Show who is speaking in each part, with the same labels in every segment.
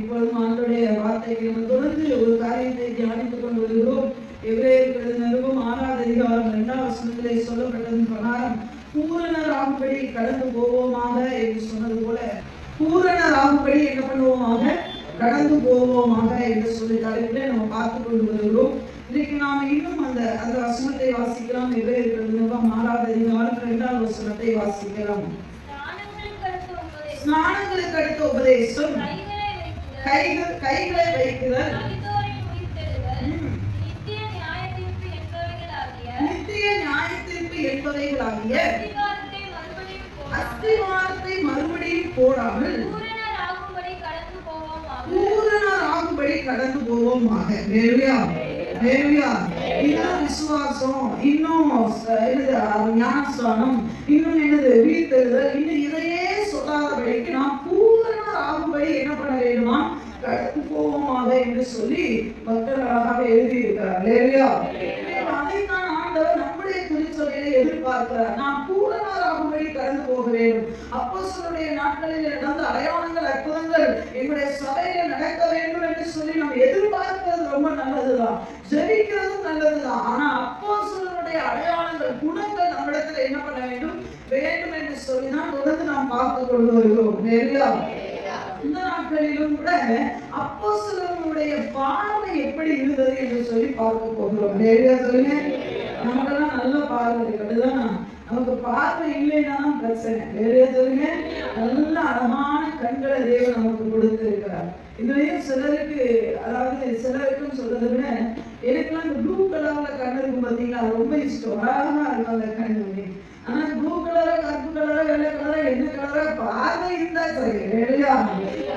Speaker 1: இப்பொழுதும் ஆண்டவருடைய வார்த்தைக்கு நம்ம தொடர்ந்து ஒரு காரியத்தை தியானித்துக் கொண்டு வருகிறோம். எபிரேயர் நிருபம் 6வது அதிகாரம் 2வது வசனத்திலே சொல்லப்பட்டதன் பிரகாரம் பூரணராகும்படி கடந்து போவோமாக என்று சொன்னது போல பூரணராகும்படி என்ன பண்ணுவோமாக, கடந்து போவோமாக என்று சொல்லி தலைப்பிலே நம்ம பார்த்து கொண்டு வருகிறோம். இன்றைக்கு நாம் இன்னும் அந்த வசனத்தை வாசிக்கலாம். எபிரேயர் நிருபம் 6வது அதிகாரம் 2வது வசனத்தை வாசிக்கலாம். ஸ்நானங்களுக்கு அடுத்த உபதேசம், கைகளை வைக்குதல், நித்திய நியாயத்தீர்ப்பு என்பவைகளாகிய அஸ்திவாரத்தை மறுபடியும் போடாமல் பூரணராகும்படி கடந்து போவோமாக. இன்னும் விசுவாசம், இன்னும் ஞானஸ்தானம், இன்னும் உயிர்த்தெழுதல், இன்னும் இதையே சொல்லாதபடிக்கு நாம் பூரணராகும்படி என்ன பண்ண வேண்டுமா, கடந்து போவோமாக என்று சொல்லி பக்தர்களாக எழுதியிருக்கிறார். அதைத்தான் ஆண்டவர் நம்முடைய திருச்சபையிலே எதிர்பார்க்கிறார். நாம் பூரணராகும்படி கடந்து போக வேண்டும். அப்போஸ்தலருடைய நாட்களில் நடந்த அடையாளங்கள், அற்புதங்கள் எங்களுடைய சபையில நடக்க வேண்டும் என்று சொல்லி நம்ம எதிர்பார்க்கிறது ரொம்ப நல்லதுதான், ஜெபிக்கிறதும் நல்லதுதான். ஆனா அப்போஸ்தலருடைய அடையாளங்கள், குணங்கள் நம்மிடத்துல என்ன பண்ண வேண்டும் என்று சொல்லிதான் தொடர்ந்து நாம் பார்த்து கொண்டு வருகிறோம். இந்த நாட்களிலும் கூட அப்போஸ்தலர்களுடைய பார்வை எப்படி இருந்தது என்று சொல்லி பார்க்க போகிறோம். சொல்லுங்க, நமக்கெல்லாம் நல்ல பார்வை இருக்குதுதான். நமக்கு பார்வை இல்லைன்னா தான் பிரச்சனை. சொல்லுங்க, நல்ல அழகான கண்களை தேவன் நமக்கு கொடுத்து இருக்கிறார். இதுலயும் சிலருக்கு, அதாவது சிலருக்கும் சொல்றதை விட எனக்குலாம் இந்த ப்ளூ கலர்ல கண் இருக்கும் பார்த்தீங்களா, ரொம்ப இஷ்டம். அழகா இருக்கும் அந்த கண். ஆனா ப்ளூ கலரா, கருப்பு கலரா, வெள்ளை கலரா, என்ன கலரா பார்வை இருந்தா சரி.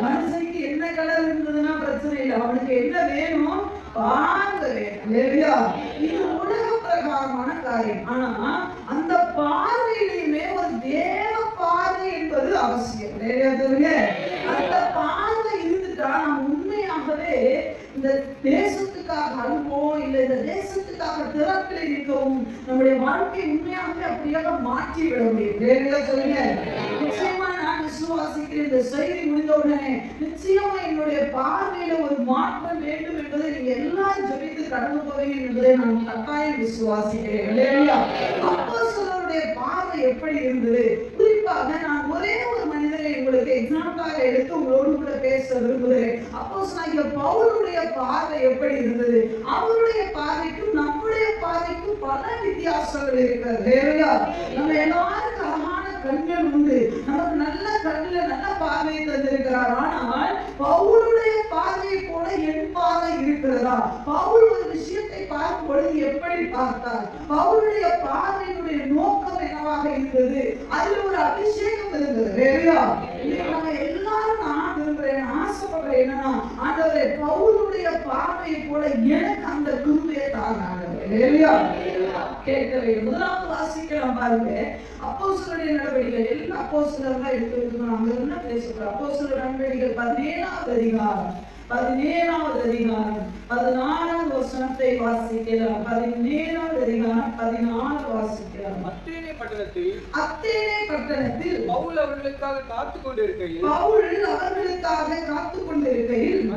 Speaker 1: மனுஷனுக்கு என்ன கலர் இருந்ததுன்னா பிரச்சனை இல்லை, அவனுக்கு என்ன வேணும், பார்வை வேணும். இது உலக பிரகாரமான காரியம். ஆனா அந்த பார்வையிலுமே ஒரு தேவ பார்வை என்பது அவசியம். அந்த பார்வை இருந்துட்டா நம்ம உண்மையாகவே இந்த தேசத்துக்காக அனுபவம் இல்லை, இந்த தேசத்துக்காக திறப்பில் இருக்கவும் நம்முடைய வாழ்க்கை உண்மையாகவே அப்படியாக மாற்றி விட முடியும். சொல்லுங்க, நிச்சயமா நான் விசுவாசிக்கிறேன். இந்த செய்தி முடிந்த உடனே நிச்சயமா என்னுடைய பார்வையில ஒரு மாற்றம் வேண்டும் என்பதை நீங்க எல்லாரும் ஜெபித்து கடந்து போவீங்க என்பதை நான் கட்டாயம் விசுவாசிக்கிறேன். அப்போஸ்தலருடைய பார்வை எப்படி இருந்தது? குறிப்பாக நான் ஒரே ஒரு மனிதரை உங்களுக்கு எக்ஸாம்பிளாக எடுத்து உங்களோடு கூட பேச விரும்புகிறேன். அப்போஸ்தலனாகிய பவுலுடைய பார்வை எப்படி இருந்தது? அவருடைய பார்வைக்கும் நம்முடைய பார்வைக்கும் பல வித்தியாசங்கள் இருக்கிறது. நம்ம எல்லாருக்கும் அழகான கண்கள் உண்டு, நமக்கு நல்ல கண்ணுல நல்ல பார்வை தந்திருக்கிறார். ஆனால் பவுலுடைய பார்வையை போல என் பார்வை இருக்கிறதா? பவுல் ஒரு விஷயத்தை பார்க்கும் பொழுது எப்படி பார்த்தார்? பவுலுடைய பார்வையினுடைய நோக்கம் என்னவாக இருந்தது? அதுல ஒரு அபிஷேகம் இருந்தது. நம்ம எல்லாரும் நான் விரும்புறேன், ஆசைப்படுறேன் என்னன்னா, ஆண்டவரே பவுலுடைய பார்வையை போல எனக்கு அந்த கிருபையை தாங்க கேட்கவே. முதலாவது வாசிக்கலாம் பாருங்க, அப்போஸ்தலருடைய நடவடிக்கைகள். எல்லா அப்போஸ்தலர்களா எடுத்து நாங்க என்ன பேசுறோம்? அப்போஸ்தலர் நடவடிக்கைகள் 17வது அதிகாரம் 14வது வசனத்தை வாசிக்கலாம். 17வது அதிகாரம் 14 வாசிக்கலாம்.
Speaker 2: அத்தேனே பட்டணத்தில்
Speaker 1: பவுல் அவர்களுக்காக காத்துக் கொண்டிருக்கையில்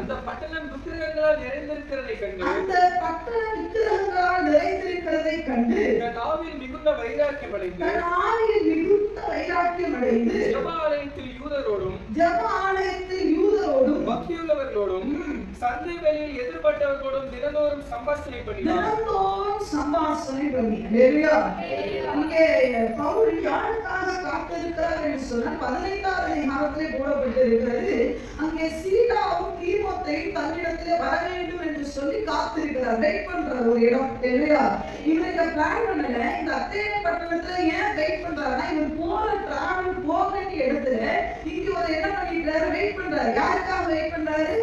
Speaker 2: அந்த பட்டணம் விக்கிரகங்களால் நிறைந்திருக்கிறதைக்
Speaker 1: கண்டு
Speaker 2: ஆவியில் மிகுந்த வைராக்கியம் அடைந்து ஜெப ஆலயத்தில் யூதரோடும் பக்தியுள்ளவர்களோடும் சந்தை வேளையில் எதிர்பட்டவர்களோடும் தினந்தோறும் சம்பாஷணை பண்ணினார்.
Speaker 1: அங்கே பவுல் யாருக்காக காத்திருக்கிறார் என்று சொன்ன 15வது அதிகாரத்திலே போடப்பட்டிருக்கிறது. அங்கே சீலாவும் தீமோத்தேயும் தன்னிடத்திலே வர வேண்டும் என்று சொல்லி காத்திருக்கிறார், வெயிட் பண்றார் ஒரு இடம். இவருக்கு பிளான் பண்ணல. இந்த அத்தேனே பட்டணத்துல ஏன் வெயிட் பண்றாருன்னா, இவர் போற டிராவல் போக வேண்டிய இடத்துல இங்க ஒரு என்ன பண்ணிட்டாரு, வெயிட் பண்றாரு. யாருக்காக வெயிட் பண்றாரு?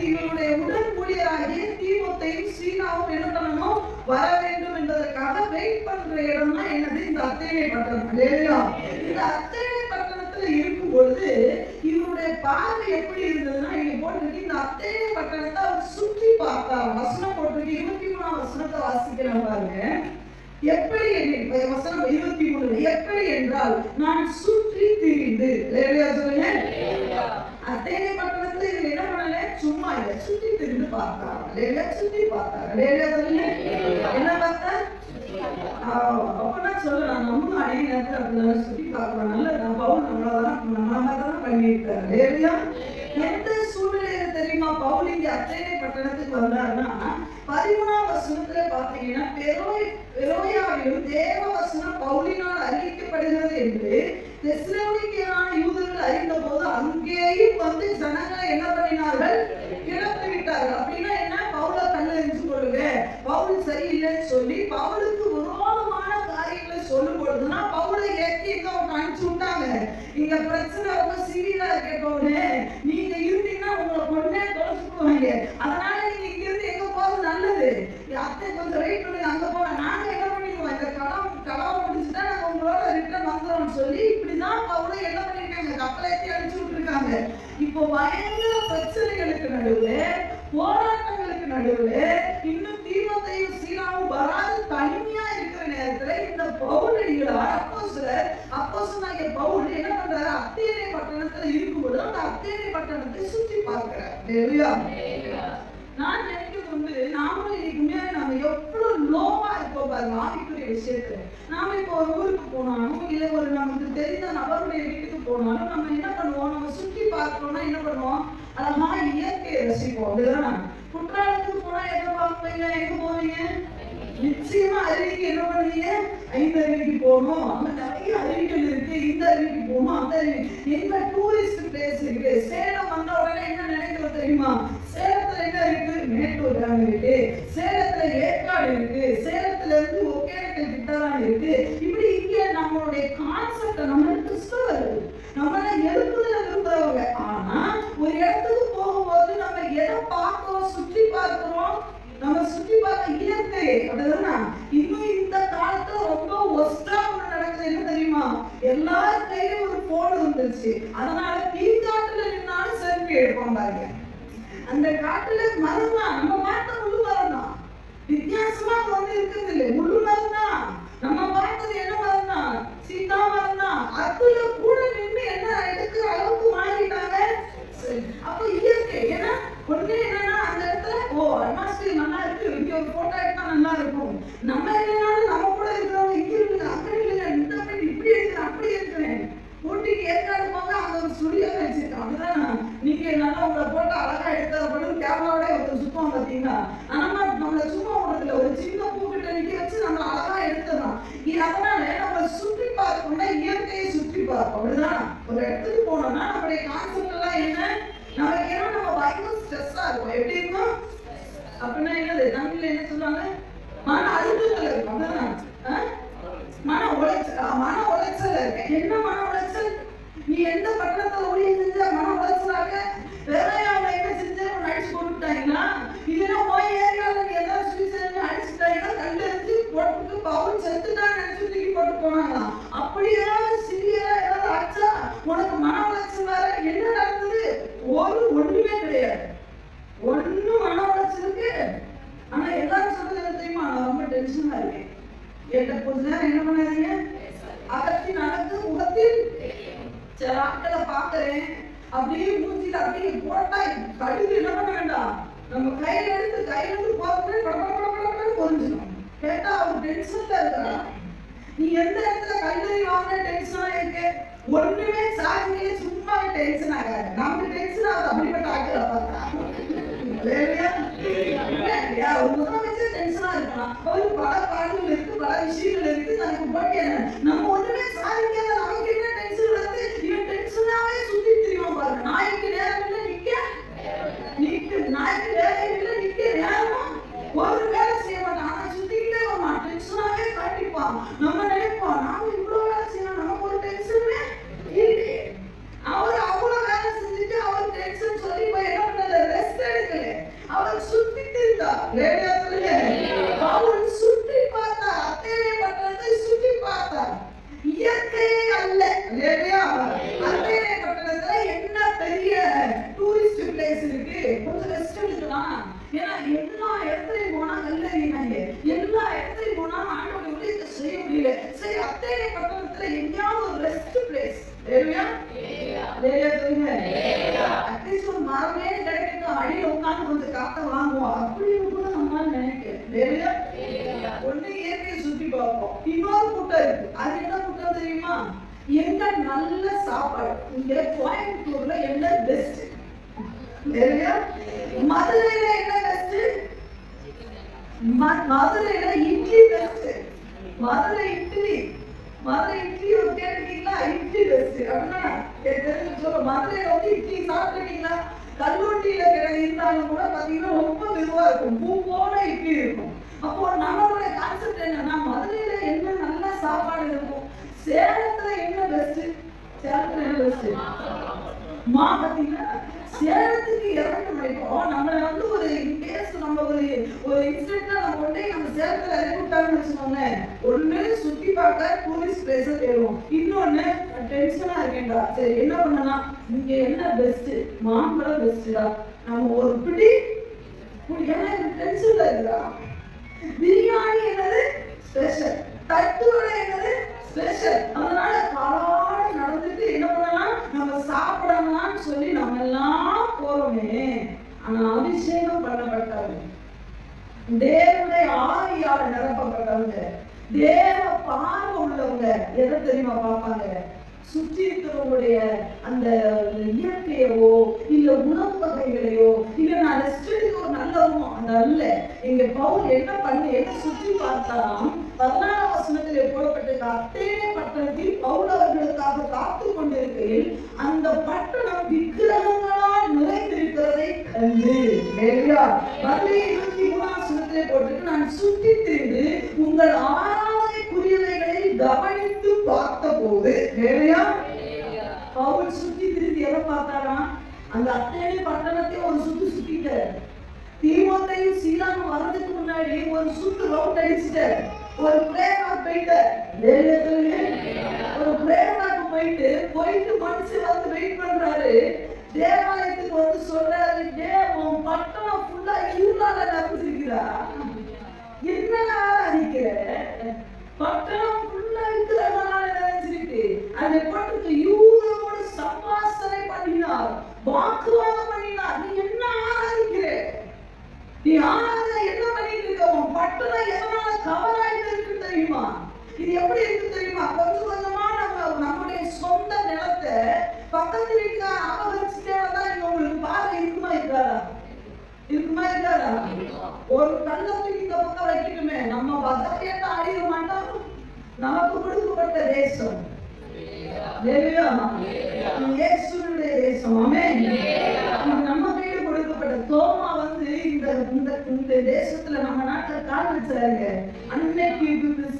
Speaker 1: இவருடைய உடன் ஊழியராகிய தீமோத்தேயும் சீலாவும் என்ன பண்ணணும், வர வேண்டும் என்பதற்காக வெயிட் பண்ற இடம் தான் என்னது, இந்த அத்தேனே பட்டணம். இந்த அத்தேனே பட்டணத்துல இருக்கும் பொழுது இவருடைய பார்வை எப்படி இருந்ததுன்னா, இங்க போட்டு இந்த அத்தேனே பட்டணத்தை அவர் சுற்றி பார்த்தார். வசனம் போட்டிருக்கு, 23வது வசனத்தை வாசிக்கலாம் பாருங்க. எப்படி வசனம் 23 எப்படி என்றால், நான் சுற்றி திரிந்து. சொல்லுங்க, அத்தேனே பட்டணத்துல இவர் என்ன பண்ணல, இல்ல, சுத்தி திரும்பி பார்த்தாராம். அல்லேலூயா, சுத்தி பார்த்தார். அல்லேலூயா சொல்லுங்க. என்ன பார்த்தார்? அப்பனா சொல்லலாம், நம்மளும் அநேக நேரத்தில் அப்படிதான் சுத்தி பார்க்கலாம். நல்ல பவுல் நம்மளதான் பண்ணியிருக்காரு. அல்லேலூயா. எந்த சூழ்நிலையில தெரியுமா பவுல் இங்க அத்தேனே பட்டணத்துக்கு வந்தாருன்னா, 13ஆம் வசனத்துல பாத்தீங்கன்னா, பெரோயாவிலும் தேவ வசனம் பவுலினால் அறிவிக்கப்படுகிறது என்று தெசலோனிக்கேயான யூதர்கள் அறிந்த போது அங்கேயும் வந்து ஜனங்களை என்ன பண்ணினார்கள்? கிளப்பி விட்டார்கள். அப்படின்னா என்ன? பவுலை கல்லெறிஞ்சு கொள்ளுங்க, பவுல் சரியில்லைன்னு சொல்லி பவுலுக்கு விரோதமான காரியங்களை சொல்லும் பொழுதுனா பவுலை ஏற்றி எங்க அனுப்பிச்சு விட்டாங்க. இங்க பிரச்சனை ரொம்ப சீரியஸா இருக்கட்டோன்னு, நீங்க இருந்தீங்கன்னா உங்களை கொண்டே தொலைச்சுக்குவாங்க. அதனால நீங்க இங்க இருந்து எங்க போறது நல்லது? அத்தை கொஞ்சம் வெயிட் பண்ணுங்க, அங்க போக நாங்க என்ன பண்ணிடுவோம், இந்த கலவரம் முடிச்சுட்டா நாங்க உங்களோட ரிட்டர்ன் வந்துடும் சொல்லி இப்படிதான் பவுலை என்ன பண்ணிருக்காங்க? கப்பலை ஏற்றி அனுப்பிச்சு விட்டுருக்காங்க. இப்போ பயங்கர பிரச்சனைகளுக்கு நடுவுல, போராட்டங்களுக்கு நடுவுல, இன்னும் தீமோத்தேயும் சீலாவும் வராது தனிமையா இருக்கிற நேரத்துல இந்த பவுலடிகளார் அப்போஸ்தலனாகிய பவுல் என்ன பண்றாரு? அத்தேனே பட்டணத்துல இருக்கும்போது அந்த அத்தேனே பட்டணத்தை சுற்றி பார்க்கிறார். அல்லேலூயா. நான் நினைக்கிறது வந்து, நாமளும் இன்னைக்கு முன்னாடி நம்ம எவ்வளவு லோவா இருப்போம் பாருங்க ஆவிக்குரிய விஷயத்துல. நாம இப்போ ஒரு ஊருக்கு போனாலும் இல்ல ஒரு நமக்கு தெரிந்த நபருடைய வீட்டுக்கு போனாலும் நம்ம என்ன பண்ணுவோம்? நம்ம சுற்றி பார்க்கணும்னா என்ன பண்ணுவோம்? அழகா இயற்கையை ரசிப்போம். அப்படிதான். குற்றாலத்துக்கு போனா என்ன பார்ப்பீங்க? எங்க போவீங்க? நிச்சயமா அருவிக்கு என்ன பண்ணுவீங்க? 5 அருவிக்கு போகணும், அங்க நிறைய அருவிகள் இருக்கு, இந்த அருவிக்கு போகணும், அந்த அருவி. எங்க டூரிஸ்ட் பிளேஸ் இருக்கு. சேலம் வந்த உடனே என்ன நினைக்கிறது தெரியுமா? சேலத்துல என்ன இருக்கு? மேட்டூர் டேம் இருக்கு, சேலத்துல ஏற்காடு இருக்கு, சேலத்துல இருந்து ஒகேனக்கல் கிட்டதான் இருக்கு. இப்படி இங்க நம்மளுடைய கான்செப்ட், நம்ம கிறிஸ்தவர்கள், நம்ம எழுப்புதல விரும்புறவங்க. ஆனா ஒரு இடத்துக்கு போகும்போது நம்ம எதை பார்க்கிறோம்? சுற்றி பார்க்கிறோம். நம்ம சுற்றி பார்க்க இயற்கை. அப்படிதானா? இன்னும் இந்த காலத்துல ரொம்ப ஒஸ்டா ஒண்ணு நடக்குது. என்ன தெரியுமா? எல்லார் கையிலும் ஒரு போன் வந்துருச்சு. அதனால பீங்காட்டுல நின்னாலும் செல்ஃபி எடுப்போம் பாருங்க. அந்த காட்டுல மரம் தான், நம்ம பார்த்த முள்ளு மரம் தான். வித்தியாசமா வந்து இருக்குது இல்லை, முள்ளு மரம் தான். நம்ம பார்த்தது என்ன மரம் தான்? சீதா மரம் தான். அதுல கூட நின்று என்ன எடுக்கிற அளவுக்கு மாறிட்டாங்க. அப்ப இயற்கை. ஏன்னா ஒண்ணு என்னன்னா, அந்த இடத்துல அட்மாஸ்பியர் நல்லா இருக்கு, இங்க ஒரு போட்டோ எடுத்தா நல்லா இருக்கும். நம்ம இல்லைனாலும் நம்ம கூட இருக்கிறவங்க இங்க இருக்குங்க, அங்க இல்லைங்க, இந்த இப்படி இருக்கிறேன், அப்படி இருக்கிறேன். ஊட்டிக்கு ஏற்காடு போங்க, அங்க ஒரு ஸ்டுடியோ வச்சிருக்கோம். அப்படிதான். நீங்க நல்லா உங்களை போட்டோ அழகா எடுத்தது கேமராவோட ஒருத்தர் சுத்தம் பார்த்தீங்கன்னா, ஆனா நம்மள சும்மா விடுறதுல ஒரு சின்ன பூக்கிட்ட நிக்க வச்சு நம்ம அழகா எடுத்துடலாம். அதனால நம்ம சுற்றி பார்க்கணும்னா இயற்கையை சுற்றி பார்ப்போம். அப்படிதான். ஒரு இடத்துக்கு போனோம்னா நம்மளுடைய கான்செப்ட் எல்லாம் என்ன? நமக்கு ஏன்னா நம்ம பயங்கர ஸ்ட்ரெஸ்ஸா இருக்கும். எப்படி இருக்கும் அப்படின்னா என்னது? தமிழ்ல என்ன சொல்லுவாங்க? மன அழுத்தத்துல இருக்கும். மன உளைச்சல் இருக்கு. என்ன மன உளைச்சல்? நீ எந்த பட்டணத்துல ஊழியம் செஞ்ச மன உளைச்சலாக? வேற அவங்க என்ன செஞ்சு அடிச்சு போட்டுட்டாங்களா? இல்லைன்னா போய் ஏரியாவில் நீ எதாவது சொல்லி செஞ்சு அடிச்சுட்டாங்கன்னா கல்லெறிஞ்சு போட்டு பவுல் செத்துட்டான்னு நினைச்சு தூக்கி போட்டு போனாங்களாம். அப்படியே சிறியா ஏதாவது ஆச்சா? உனக்கு மன உளைச்சல் வேற? என்ன நடந்தது? ஒண்ணுமே கிடையாது. ஒண்ணும் மன உளைச்சலுக்கு. ஆனா எல்லாரும் சொல்றது தெரியுமா? நான் ரொம்ப டென்ஷனா இருக்கேன். என்கிட்ட கொஞ்ச நேரம் என்ன பண்ணாதீங்க, அகத்தின் அழகு முகத்தில். சில ஆட்களை பாக்குறேன், அப்படியே மூஞ்சில அப்படியே போட்டா கடுகு என்ன பண்ண வேண்டாம், நம்ம கையில இருந்து போறதுமே படப்படப்படப்படப்படன்னு பொறிஞ்சிடும். கேட்டா அவர் டென்ஷன்ல இருக்கிறான். நீ எந்த இடத்துல கல்லூரி வாங்கின டென்ஷனா இருக்கு? ஒண்ணுமே சாதிங்களே சும்மா டென்ஷன் ஆகாது. நம்ம டென்ஷன் ஆகுது. அப்படிப்பட்ட ஆட்களை பார்த்தா முதலமைச்சர் டென்ஷனா இருக்கலாம். அவரு பல பாடல்கள் இருக்கு, பல விஷயங்கள் இருக்கு. நமக்கு போட்டு நம்ம ஒண்ணுமே சாதிக்காத நமக்கு என்ன டென்ஷன் வருது? இவன் டென்ஷனாவே சுத்தி தெரியும் பாருங்க. நாய்க்கு நேரம் இல்லை நிக்க, நாய்க்கு வேலை இல்லை நிக்க நேரமும் ஒரு வேலை செய்ய மாட்டான். ஆனா சுத்திக்கிட்டே வருவான். டென்ஷனாவே காட்டிப்பான். நம்ம நினைப்போம் நாம இவ்வளவு வேலை செய்யணும், நமக்கு ஒரு டென்ஷனே இல்லை. அவர் அவ்வளவு வேலை செஞ்சுட்டு அவர் டென்ஷன் சொல்லி போய் என்ன பண்ணல? ரெஸ்ட் எடுக்கல. அவர் சுத்திட்டு இருந்தார். லேடியா சொல்லுங்க. அவர் சுற்றி பார்த்தார். அத்தேனே பட்டணத்தை சுற்றி பார்த்தார். இயற்கையே அல்ல. லேடியா அத்தேனே பட்டணத்துல என்ன பெரிய டூரிஸ்ட் பிளேஸ் இருக்கு? கொஞ்சம் ரெஸ்ட் எடுக்கலாம். ஏன்னா எல்லா இடத்துலயும் போனா கல்லறினாங்க, எல்லா இடத்துலயும் போனா ஆண்டோட ஊழியத்தை செய்ய முடியல. சரி, அத்தேனே பட்டணத்துல எங்கேயாவது ஒரு ரெஸ்ட் பிளேஸ். லேடியா லேடியா சொல்லுங்க. அட்லீஸ்ட் ஒரு மரமே கிடைக்கட்டும். அடியில் உட்காந்து கொஞ்சம் காத்த வாங்குவோம் அப்படின்னு கூட நம்மளால நினைக்கிறேன். ஒண்ணு இயற்கையை சுற்றி பார்ப்போம். இன்னொரு கூட்டம் இருக்கு. அது என்ன கூட்டம் தெரியுமா? எங்க நல்ல சாப்பாடு, இங்க கோயம்புத்தூர்ல என்ன பெஸ்ட், மதுரையில என்ன பெஸ்ட், மதுரையில இட்லி பெஸ்ட், மதுரை இட்லி கேட்டுட்டீங்களா? இட்லி பெஸ்ட் அப்படின்னா தெரிஞ்சு சொல்ல. மதுரையில வந்து இட்லி சாப்பிட்டுட்டீங்களா? கல்லூட்டியில இருந்தாலும் கூட பாத்தீங்கன்னா ரொம்ப மெதுவா இருக்கும், பூ போல இட்லி இருக்கும். அப்போ நம்மளுடைய கான்செப்ட் என்னன்னா, மதுரையில என்ன நல்ல சாப்பாடு இருக்கும், சேலத்துல என்ன பெஸ்ட், சேலத்துல என்ன பெஸ்ட் பாத்தீங்கன்னா சேலத்துக்கு இறங்க முடியும். நம்மள வந்து ஒரு கேஸ் நம்ம ஒரு இன்சிடென்ட்ல நம்ம கொண்டே நம்ம சேலத்துல இறங்கி விட்டாங்கன்னு வச்சுக்கோங்க, ஒண்ணு சுத்தி பார்க்க டூரிஸ்ட் பிளேஸ தேடுவோம், இன்னொன்னு டென்ஷனா இருக்கேன்டா, சரி என்ன பண்ணலாம், இங்க என்ன பெஸ்ட், மாம்பழம் பெஸ்ட்டா, நம்ம ஒரு பிடி ஏன்னா டென்ஷன்ல இருக்குதா, பிரியாணி என்னது ஸ்பெஷல், தட்டுவடை என்னது ஸ்பெஷல். அதனால காலாடி நடந்துட்டு என்ன பண்ணலாம், நம்ம சாப்பிடலாம்னு சொல்லி நம்ம எல்லாம் போறோமே. ஆனா அபிஷேகம் பண்ணப்பட்டவங்க, தேவனுடைய ஆவியால் நிரப்பப்பட்டவங்க, தேவ பார்வை உள்ளவங்க எதை தெரியுமா பார்ப்பாங்க, சுற்றி இருக்கிறவங்களுடைய அந்த இயற்கையவோ இல்ல உணவு வகைகளையோ இல்ல நான் ரெஸ்ட் எடுக்க ஒரு நல்லவோ அந்த அல்ல. இங்க பவுல் என்ன சுற்றி பார்த்தாராம், 14ஆம் வசனத்திலே போடப்பட்டிருக்க அத்தேனே பட்டணத்தில் பவுல் அவர்களுக்காக காத்து கொண்டிருக்கையில் அந்த பட்டணம் விக்கிரகங்களால் நிறைந்திருக்கிறதை கண்டு, 23ஆம் வசனத்திலே போட்டு நான் சுற்றி திரிந்து உங்கள் ஆராதனைக்குரியவைகளை கவனித்து பார்த்த போது, பவுல் சுற்றி திரும்பி எதை பார்த்தாராம், அந்த அத்தேனே பட்டணத்தை ஒரு சுத்திட்டார். தீமோத்தேயும் சீலாவும் வரதுக்கு முன்னாடி ஒரு சுத்து ரவுண்ட் அடிச்சுட்டார். ஒரு பிரேயர் போயிட்டார், ஒரு பிரேயர் போயிட்டு மனுஷன் வந்து வெயிட் பண்றாரு. தேவாலயத்துக்கு வந்து சொல்றாரு, உன் பட்டணம் ஃபுல்லா இருளால நடந்துருக்கிறா, என்னடா அடிக்கிற, பட்டணம் ஃபுல்லா இருக்கிறதுனால நினைச்சிருக்கு. அதை போட்டு யூதரோடு சம்பாஷணை பண்ணினார், வாக்குவாதம் பண்ணினார். நீ என்ன ஆராதிக்கிற, நீ ஆராதனை என்ன பண்ணிட்டு இருக்க, உன் பட்டணம் எதனால கவர் ஆயிட்டு இருக்கு தெரியுமா, இது எப்படி இருக்கு தெரியுமா, கொஞ்சம் கொஞ்சமா நம்முடைய சொந்த நிலத்தை பக்கத்து வீட்டுக்கார அபகரிச்சுட்டே வந்தா உங்களுக்கு பார்வை இருக்குமா இருக்காதா, ஒரு கள்ளத்துக்கு இந்த பக்கம் வைக்கணுமே, நம்ம பதவியத்தை அழிய மாட்டோம். நமக்கு கொடுக்கப்பட்ட தேசம் இயேசுவினுடைய தேசம், ஆமென். நம்ம கையில கொடுக்கப்பட்ட தோமா வந்து இந்த தேசத்துல நம்ம நாட்டுல கால் வச்சாங்க. அன்னைக்கு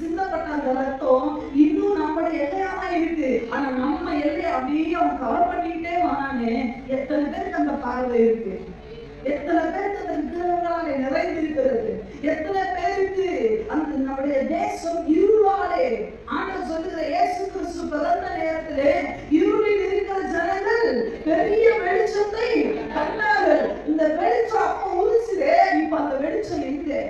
Speaker 1: சிந்தப்பட்ட அந்த ரத்தம் இன்னும் நம்மளுடைய எல்லையாதான் இருக்கு. ஆனா நம்ம எல்லையை அப்படியே அவன் கவர் பண்ணிக்கிட்டே வரானே. எத்தனை பேருக்கு அந்த பார்வை இருக்கு, எத்தனை பேருக்கு அந்த விக்கிரகங்களாலே நிறைந்திருக்கிறது, எத்தனை பேருக்கு அந்த நம்முடைய தேசம் இருளாலே, ஆண்டவர் சொல்லுகிற இயேசு கிறிஸ்து பிறந்த நேரத்திலே இருளில் இருக்கிற ஜனங்கள் பெரிய வெளிச்சத்தை கண்டார்கள். இந்த வெளிச்சம் அப்ப உதிச்சுதே, இப்ப அந்த வெளிச்சம் எங்க,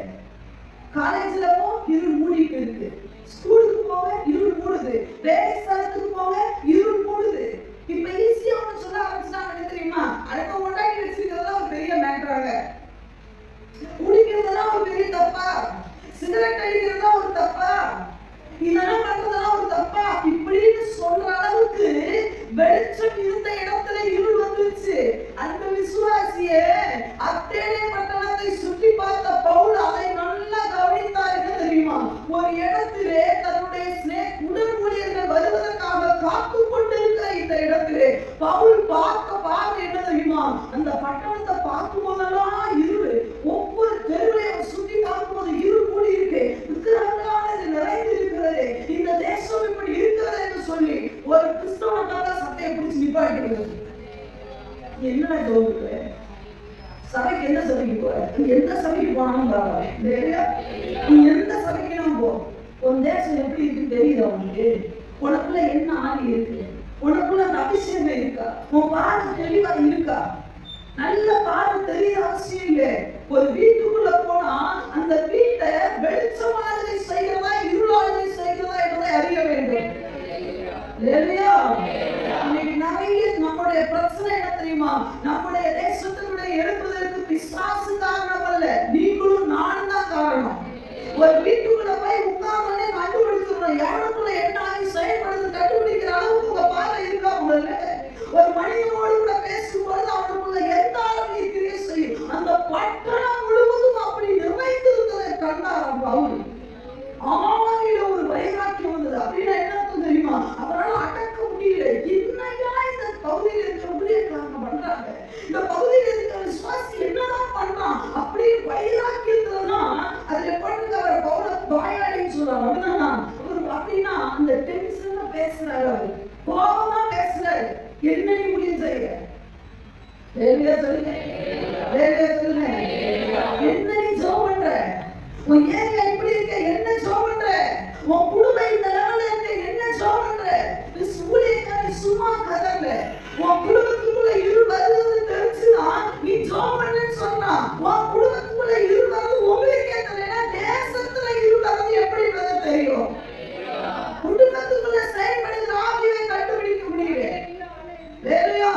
Speaker 1: காலேஜ்ல போ இருள் மூடிட்டு இருக்கு, ஸ்கூலுக்கு போக இருள் மூடுது, வேலை ஸ்தலத்துக்கு போக இருள் மூடுது. இப்ப ஈஸியா ஒண்ணு சொல்ல ஆரம்பிச்சுட்டாங்க தெரியுமா, அடுத்த கொண்டாடி வச்சிருக்கிறதா ஒரு பெரிய மேட்டராக, குடிக்கிறதெல்லாம் ஒரு பெரிய தப்பா, சிகரெட் அடிக்கிறதா ஒரு தப்பா, இதெல்லாம் பண்றதெல்லாம் ஒரு தப்பா, இப்படின்னு சொல்ற அளவுக்கு வெளிச்சம் இருந்த இடத்துல இருள் வந்துருச்சு. அந்த விசுவாசியே அத்தேனே பட்டணத்தை சுற்றி பார்த்த பவுல் அதை நல்லா கவனித்தார்கள் தெரியுமா. ஒரு இடத்திலே தன்னுடைய உடன் ஊழியர்கள் வருவதற்காக காத்து கொண்டிருக்கிற இந்த இடத்திலே பவுல் பார்த்த பார்வை என்ன தெரியுமா, அந்த பட்டணத்தை பார்க்கும் போதெல்லாம் இருள், ஒவ்வொரு தெருவிலையும் சுற்றி பார்க்கும் போது இருள் மூடி இருக்கு, விக்கிரகங்களால் இது நிறைந்து இருக்கிறது, இந்த தேசம் இப்படி இருக்கிறது என்று சொல்லி ஒரு கிறிஸ்தவனுக்காக சட்டையை பிடிச்சு நிப்பாட்டிக்கிறது. என்னடா தோணுது, சபைக்கு எந்த சபைக்கு போற, எந்த சபைக்கு போனாலும் பரவாயில்ல, நீ எந்த சபைக்கு நான் போ, உன் தேசம் எப்படி இருக்குன்னு தெரியுது அவனுக்கு, உனக்குள்ள என்ன ஆதி இருக்கு, உனக்குள்ள அந்த அபிஷேகம் இருக்கா, உன் பார்வை தெளிவா இருக்கா, நல்ல பார்வை தெரிய அவசியம் இல்லை. ஒரு வீட்டுக்குள்ள போனா அந்த வீட்டை வெளிச்சமாக செய்கிறதா இருளாக செய்கிறதா என்பதை அறிய வேண்டும். இன்னைக்கு நிறைய நம்முடைய பிரச்சனை என்ன தெரியுமா, நம்முடைய தேசத்தினுடைய எழுப்புதல் ஒரு வீட்டுக்குள்ள போய் உட்கார்ந்தோடனே கண்டுபிடிச்சிடணும் யாருக்குள்ள என்ன ஆகி செயல்படுது கண்டுபிடிக்கிற அளவுக்கு உங்க பார்வை இருக்கா உங்களுக்கு? ஒரு மனிதனோடு கூட பேசும்போது அவனுக்குள்ள எந்த அளவு கிரியை செய்யும். அந்த பட்டணம் முழுவதும் அப்படி நிறைந்திருந்ததை கண்டாராம் பவுல். ஆவியில ஒரு வைராக்கியம் வந்தது. அப்படின்னா என்ன தெரியுமா? அவரால் அடக்க முடியல. என்னையா இந்த பகுதியில் இருக்கிற ஊழியக்காரங்க பண்றாங்க, இந்த பகுதியில் இருக்கிற விசுவாசி என்னதான் பண்றான் அப்படி வைராக்கியத்துலதான் அதுல பண்ணுங்க. அவர் பவுல வாயாடின்னு சொல்றாங்க. அப்படின்னா அந்த டென்ஷன்ல பேசுறாரு, அவர் கோபமா பேசுறாரு. என்ன நீ முடியும் செய்ய? சொல்லுங்க, சொல்லுங்க. என்ன நீ ஜெபம் பண்ற? உன் ஏரியா இப்படி இருக்க, என்ன ஜெபம் பண்ற? உன் குடும்பம் இந்த லெவல்ல இருக்க, என்ன ஜெபம் பண்ற? ஊழியக்காரி சும்மா கதறல. உன் குடும்பத்துக்குள்ள இருள் வருதுன்னு தெரிஞ்சுனா நீ ஜெபம் பண்ணன்னு சொன்னா, உன் குடும்பத்துக்குள்ள இருள் வருது உங்களுக்கே தெரியல. தேசத்துல இருள் வருது எப்படி தெரியும்? குடும்பத்துக்குள்ள செயல்படுகிற ஆவியை கண்டுபிடிக்க முடியல. வேறையா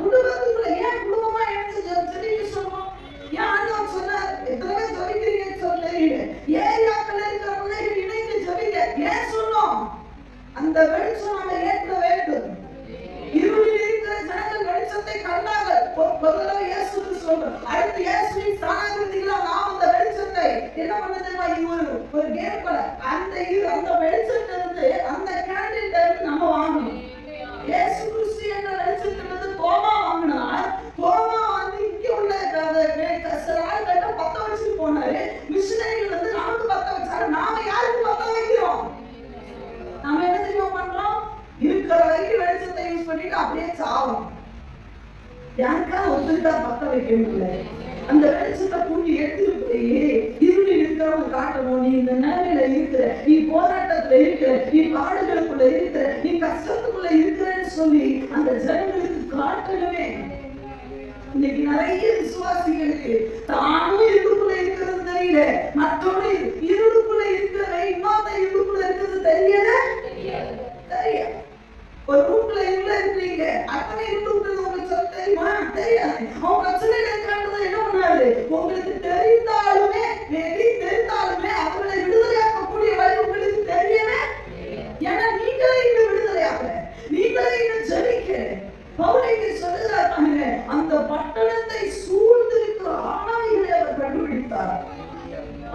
Speaker 1: குடும்பத்துக்குள்ள ஏன் குடும்பமா எடுத்து ஜெபிக்க சொல்றோம்? ஏன் ஆண்டவர் சொன்னார் எத்தனை பேர் ஜெபிக்கிறீங்கன்னு சொல்றீங்க? ஏரியாக்கள் இருக்கிற பிள்ளைகள் இணைந்து ஜெபிங்க ஏன் சொன்னோம்? அந்த வெளிச்சம் நம்ம ஏற்ற வேண்டும். இருளில் இருக்கிற ஜனங்கள் வெளிச்சத்தை கண்டார்கள். முதல்ல இயேசு சொல்றார், அடுத்து இயேசுவின் சாணாகிருதிகளா நாம் அந்த வெளிச்சத்தை என்ன பண்ண தெரியுமா? இது ஒரு கேம் போல. அந்த வெளிச்சத்திலிருந்து அந்த கேண்டில் இருந்து நம்ம வாங்கணும். இயேசு கிறிஸ்து என்ற வெளிச்சத்திலிருந்து தோமா வாங்கினார். தோமா வந்து இங்க உள்ள சில ஆள்கிட்ட பத்த வச்சுட்டு போனாரு. மிஷினரிகள் வந்து நமக்கு பத்த வச்சாரு. நாம யாருக்கு பத்த வைக்கிறோம்? நாம என்ன தெரியுமா பண்றோம்? இருக்கிற வரைக்கும் வெளிச்சத்தை யூஸ் பண்ணிட்டு அப்படியே சாவோம். யாருக்காவது ஒத்துக்கிட்டா பத்த வைக்க முடியல. அந்த வெளிச்சத்தை கூட்டி எடுத்துட்டு போய் இருளில் இருக்கிறவங்க காட்டணும். நீ இந்த நிலைமையில இருக்கிற, நீ போராட்டத்துல இருக்கிற, நீ பாடுகளுக்குள்ள இருக்கிற, நீ கஷ்டத்துக்குள்ள இருக்கிறன்னு சொல்லி அந்த ஜனங்களுக்கு காட்டணுமே. இன்னைக்கு நிறைய விசுவாசிகளுக்கு தானும் இருளுக்குள்ள இருக்கிறது தெரியல, மற்றவங்க இருளுக்குள்ள இருக்கிற இன்னொருத்த இருளுக்குள்ள இருக்கிறது தெரியல. ஒரு ரூம்ல இருள இருக்கிறீங்க, அத்தனை இருளுக்குள்ள உங்களுக்கு சொல்ல தெரியுமா? தெரியாது. அவங்க பிரச்சனையில இருக்கிறாங்க. என்ன பண்ணாரு? உங்களுக்கு தெரிந்தாலுமே அவர்களை விடுதலையாக்கக்கூடிய வழி உங்களுக்கு தெரியவே. ஏன்னா நீங்களே இன்னும் விடுதலையாகல, நீங்களே இன்னும் ஜெபிக்க. பவுலுக்கு சொல்லுறாங்க, அந்த பட்டணத்தை சூழ்ந்திருக்கிற ஆவிகளை அவர் கண்டுபிடித்தார்.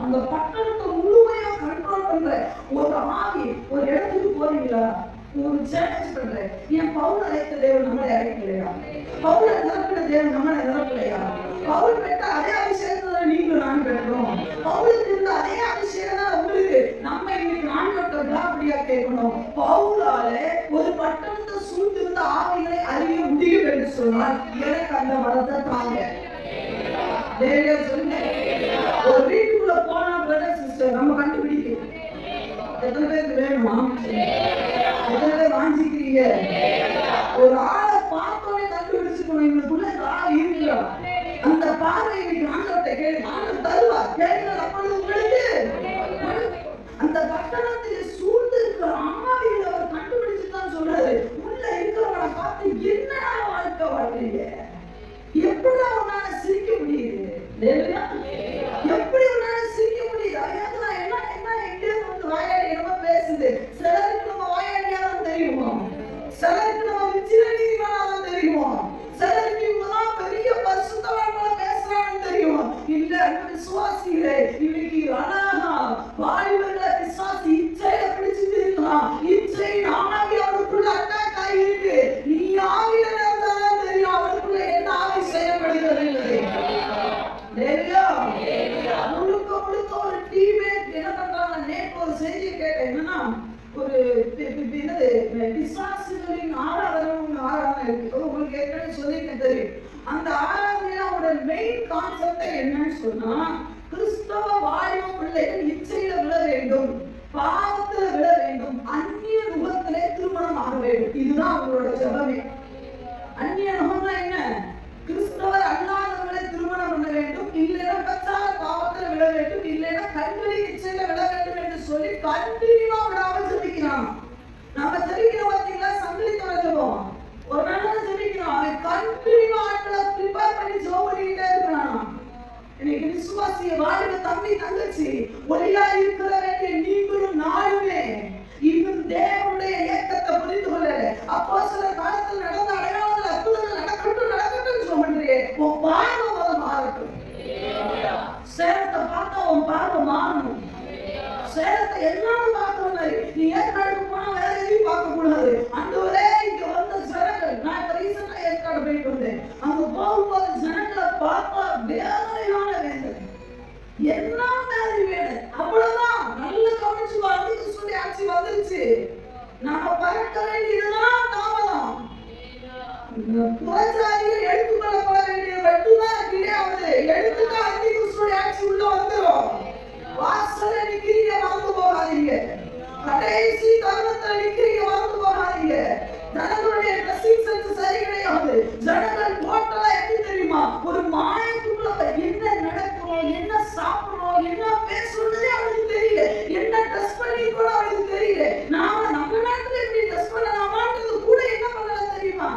Speaker 1: அந்த பட்டணத்தை முழுமையா கண்ட்ரோல் பண்ற ஒரு ஆவி. ஒரு இடத்துக்கு போறீங்களா, ஒரு சேலஞ்ச் பண்ற, ஏன் பவுல் அழைத்த தேவன் நம்மளை அழைக்கலையா? பவுல நிரப்பின தேவன் நம்மளை நிரப்பலையா? பவுல் பெற்ற அதே அபிஷேகத்தை நீங்களும் நான் பெற்றோம். பவுலுக்கு இருந்த அதே அபிஷேகம் தான் உங்களுக்கு. நம்ம இன்னைக்கு நான் பெற்றோம்னா அப்படியா கேட்கணும்? பவுலால ஒரு பட்டணத்தை சூழ்ந்திருந்த ஆவிகளை அறிய முடியும் என்று சொன்னால் எனக்கு அந்த வரத்தை தாங்க. சொல்லுங்க. ஒரு வீட்டுக்குள்ள போனா பிரதர் சிஸ்டர் நம்ம கண்டுபிடிக்கணும். எத்தனை பேருக்கு வேணுமா? எத்தனை பேர் வாங்கிக்கிறீங்க? ஒரு ஆளை பார்த்தோன்னே கண்டுபிடிச்சுக்கணும். இவங்களுக்குள்ள ஆள் இருக்கா? அந்த பார்வை ஆண்டவர்கிட்ட கேள்வி, ஆண்டவர் தருவார். கேளுங்கள், அப்பொழுது உங்களுக்கு. அந்த பட்டணத்தில் சூழ்ந்து இருக்கிற ஆவியில் அவர் கண்டுபிடிச்சுதான் சொல்றாரு. உள்ள இருக்கிறவங்களை பார்த்து என்ன வாழ்க்கை வாழ்றீங்க? எப்படி உன்னால சிரிக்க முடியுது? எப்படி உன்னால சிரிக்க முடியுது? என்ன எங்கே வந்து வாயாடி நம்ம பேசுது. சிலருக்கு நம்ம வாயாடியாதான் தெரியுமா? சிலருக்கு நம்ம விச்சிரணிதான் தெரியுமா? சிலருக்கு இவங்கதான் பெரிய பரிசுத்தவான்களை பேசுறாங்கன்னு தெரியுமா? இல்ல விசுவாசிகளே, இன்னைக்கு அழகா வாலிபர்களை விசுவாசி இச்சையில பிடிச்சிட்டு இருக்கலாம். இச்சை ஆவி அவருக்குள்ள அட்டாக் ஆகிருக்கு. நீ ஆவியில இருந்தாதான் தெரியும் அவருக்குள்ள என்ன ஆவி செய்யப்படுகிறது. முழுக்க முழுக்க ஒரு டீமே என்ன பண்றாங்க? நேற்று ஒரு செய்தியை கேட்டேன். என்னன்னா ஒரு பிசாசுகளின் ஆராதனை இருக்கு. உங்களுக்கு ஏற்கனவே சொல்லிட்டு தெரியும். அந்த ஆராதனையோட மெயின் கான்செப்ட் என்னன்னு சொன்னா, கிறிஸ்தவ வாழ்வு பிள்ளைகள் இச்சையில விழ வேண்டும், பாவத்துல விழ வேண்டும், அந்நிய நுகத்திலே திருமணம் ஆக வேண்டும். இதுதான் அவங்களோட ஜெபமே. அந்நிய நுகம்னா என்ன? கிறிஸ்தவர் அல்லாதவர்களை திருமணம் பண்ண வேண்டும், இல்லைன்னா பச்சார பாவத்துல விழ வேண்டும், இல்லைன்னா கண்களி இச்சையில விழ வேண்டும் என்று சொல்லி கண்டினியூவா விடாம ஜெபிக்கிறான். நம்ம ஜெபிக்கிறோம் பார்த்தீங்களா? சங்கிலி தொடர்போம். ஒரு நாள் ஜெபிக்கிறோம், அவன் கண்டினியூவா ஆட்களை ப்ரிப்பேர் பண்ணி ஜெபம் பண்ணிக்கிட்டே இருக்கிறான். இன்னைக்கு விசுவாசிய வாலிப தம்பி தங்கச்சி ஒளியா இருக்கிற வேண்டிய நீங்களும் நானுமே இன்னும் தேவனுடைய இயக்கத்தை புரிந்து கொள்ளல. அப்போஸ்தலர் காலத்தில் நடந்த அடையாளங்கள் அற்புதங்கள் நடக்கட்டும் சொல்றே. உன் பார்வை மாறட்டும். சேலத்தை பார்த்தா உன் பார்வை மாறணும். சேலத்தை எல்லாரும் பார்க்கணும். நீ ஏற்காடுக்கு போனா வேற எதையும் பார்க்க கூடாது. ஆண்டவரே இங்க வந்த ஜனங்கள், நான் இப்ப ரீசெண்டா ஏற்காடு போயிட்டு வந்தேன். அங்க போகும்போது ஜனங்களை பார்த்தா வேதனையான வேதனை, என்ன மாதிரி வேதனை. அவ்வளவுதான். நல்ல கவனிச்சு வந்து சொல்லி ஆட்சி வந்துருச்சு. நாம பறக்க வேண்டியதுதான் தாமதம். புறச்சாரிகள் எடுத்துக்கொள்ளப்பட வேண்டிய மட்டும்தான் கிடையாது. எடுத்துட்டா அந்தி கிறிஸ்துவோட ஆட்சி உள்ள வந்துடும். வாசல்ல நிக்கிறீங்க, மறந்து போகாதீங்க. கடைசி தருணத்துல நிக்கிறீங்க, மறந்து போகாதீங்க. ஜனங்களுடைய ட்ரெஸ்ஸிங் சென்ஸ் சரி கிடையாது. ஜனங்கள் டோட்டலா எப்படி தெரியுமா, ஒரு மாயத்துக்குள்ள என்ன நடக்கிறோம், என்ன சாப்பிடுறோம், என்ன பேசுறதே அவனுக்கு தெரியல. என்ன ட்ரெஸ் பண்ணி கூட அவனுக்கு தெரியல. நாம நம்ம நாட்டுல எப்படி ட்ரெஸ் பண்ணலாமான்றது கூட என்ன பண்ணலாம் தெரியுமா,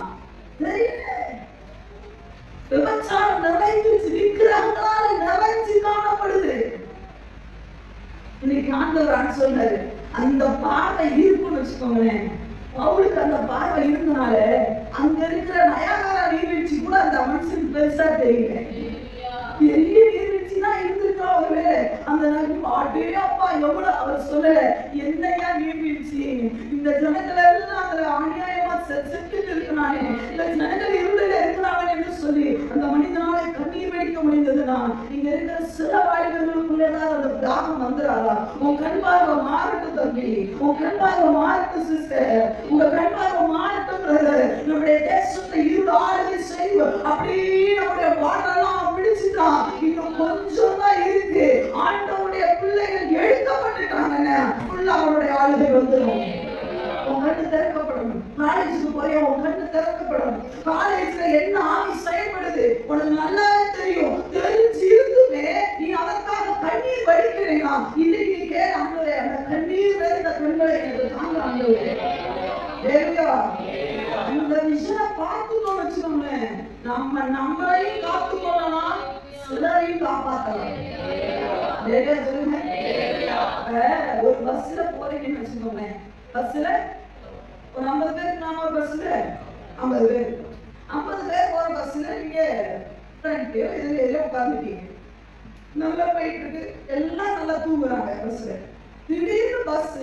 Speaker 1: தெரியல. விபச்சாரம் நிறைந்துச்சு, விக்கிரகங்களால நிறைஞ்சு காணப்படுது. இன்னைக்கு ஆண்டவர் சொன்னாரு, அந்த பார்வை இருக்குன்னு வச்சுக்கோங்களேன். அவளுக்கு அந்த பார்வை இருந்தனால அங்க இருக்கிற நயாகரா நீர்வீழ்ச்சி கூட அந்த மனுஷனுக்கு பெருசா தெரியல. பெரிய நீர்வீழ்ச்சி தான் இருந்திருக்கா ஒருவேளை. அந்த பாட்டே அப்பா எவ்வளவு அவர் சொல்லல, என்னையா நீர்வீழ்ச்சி, இந்த ஜனங்கள் எல்லாம் அதுல அநியாயமா செத்து இருக்கிறானே, இந்த ஜனங்கள் இருளில இருக்கிறாங்க என்று சொல்லி அந்த மனிதனால கண்ணீர் வெடிக்க முடிந்ததுன்னா, இங்க இருக்கிற சில வாலிபர்களுக்குள்ள ஏதாவது அந்த தாகம் வந்துடாதா? உன் கண் பார்வை மாறட்டும் தம்பி, உன் கண் பார்வை மாறட்டும் சிஸ்டர், உங்க கண் பார்வை மாறட்டும் பிரதர். நம்முடைய தேசத்தை இருள் ஆளுகை செய்வோம். அப்படியே நம்முடைய பாடலாம் பிடிச்சுட்டா இன்னும் கொஞ்சம் தான் இருக்கு. ஆண்டவருடைய பிள்ளைகள் எடுக்கப்பட்டுட்டாங்க. அவருடைய ஆளுகை வந்துடும். உன் கண்ணு திறக்கப்படணும். காலேஜுக்கு போய் உன் கண்ணு திறக்கப்படணும். காலேஜ்ல என்ன ஆவி செயல்படுது உனக்கு நல்லாவே தெரியும். தெரிஞ்சு இருந்துமே நீ அதற்காக கண்ணீர் வடிக்கிறீங்களா? இன்னைக்கு நீ கேட்க, ஆண்டவரே அந்த கண்ணீர் நிறைந்த கண்களை எனக்கு தாங்க ஆண்டவரே. அந்த விஷயத்தை பார்த்துக்கணும் வச்சுக்கோங்களேன். நம்மளையும் காத்துக்கொள்ளலாம், சிலரையும் காப்பாற்றலாம். ஒரு பஸ்ல போறீங்கன்னு வச்சுக்கோங்களேன். பஸ்ல ஒரு 50 பேருக்கு, நாம ஒரு பஸ்ல 50 பேர் போற பஸ்ல நீங்க ஃப்ரண்ட்லயோ இதுல உட்கார்ந்துட்டீங்க. நல்லா போயிட்டு இருக்கு, எல்லாம் நல்லா தூங்குறாங்க பஸ்ல. திடீர்னு பஸ்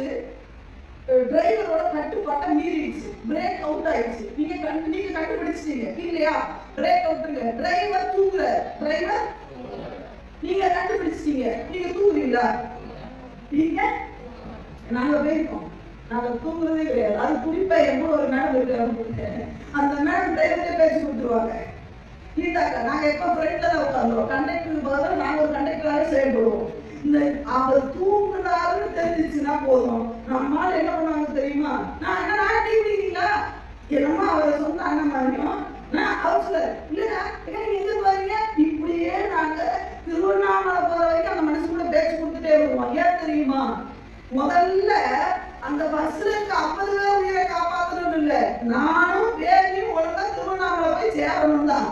Speaker 1: டிரைவரோட கட்டுப்பாட்டை மீறிடுச்சு, பிரேக் அவுட் ஆயிடுச்சு. நீங்க கண்டுபிடிச்சிட்டீங்க இல்லையா? பிரேக் அவுட்ங்க, டிரைவர் தூங்குற, டிரைவர் நீங்க கண்டுபிடிச்சிட்டீங்க. நீங்க தூங்குறீங்களா? நீங்க நாங்க போயிருக்கோம், நாங்க தூங்குறதே கிடையாது. அது குறிப்பா எவ்வளவு ஒரு மேடம் இருக்காங்க, அந்த மேடம் டிரைவரே பேச்சு கொடுத்துருவாங்க. கீதாக்கா நாங்க எப்ப ஃப்ரெண்ட்ல தான் உட்காந்துருவோம். கண்டக்டருக்கு பதிலாக நாங்க ஒரு கண்டக்டராக செயல்படுவோம். இந்த அவர் தூங்குனாருன்னு தெரிஞ்சிச்சுன்னா போதும். நம்மளால என்ன பண்ணுவாங்க தெரியுமா, நான் டீ குடிக்கிறீங்களா, என்னமா அவரை சொந்த அண்ணன் மாதிரியும் நான் அவர் சொல்ல இல்லையா நீங்க எங்க போறீங்க, இப்படியே நாங்க திருவண்ணாமலை போற வரைக்கும் அந்த மனசு கூட பேச்சு கொடுத்துட்டே வருவோம். ஏன் தெரியுமா, முதல்ல அந்த பஸ்ல 50 பேர் உயிரை காப்பாற்றணும் இல்ல, நானும் வேலையும் ஒழுங்கா திருவண்ணாமலை போய் சேரணும் தான்.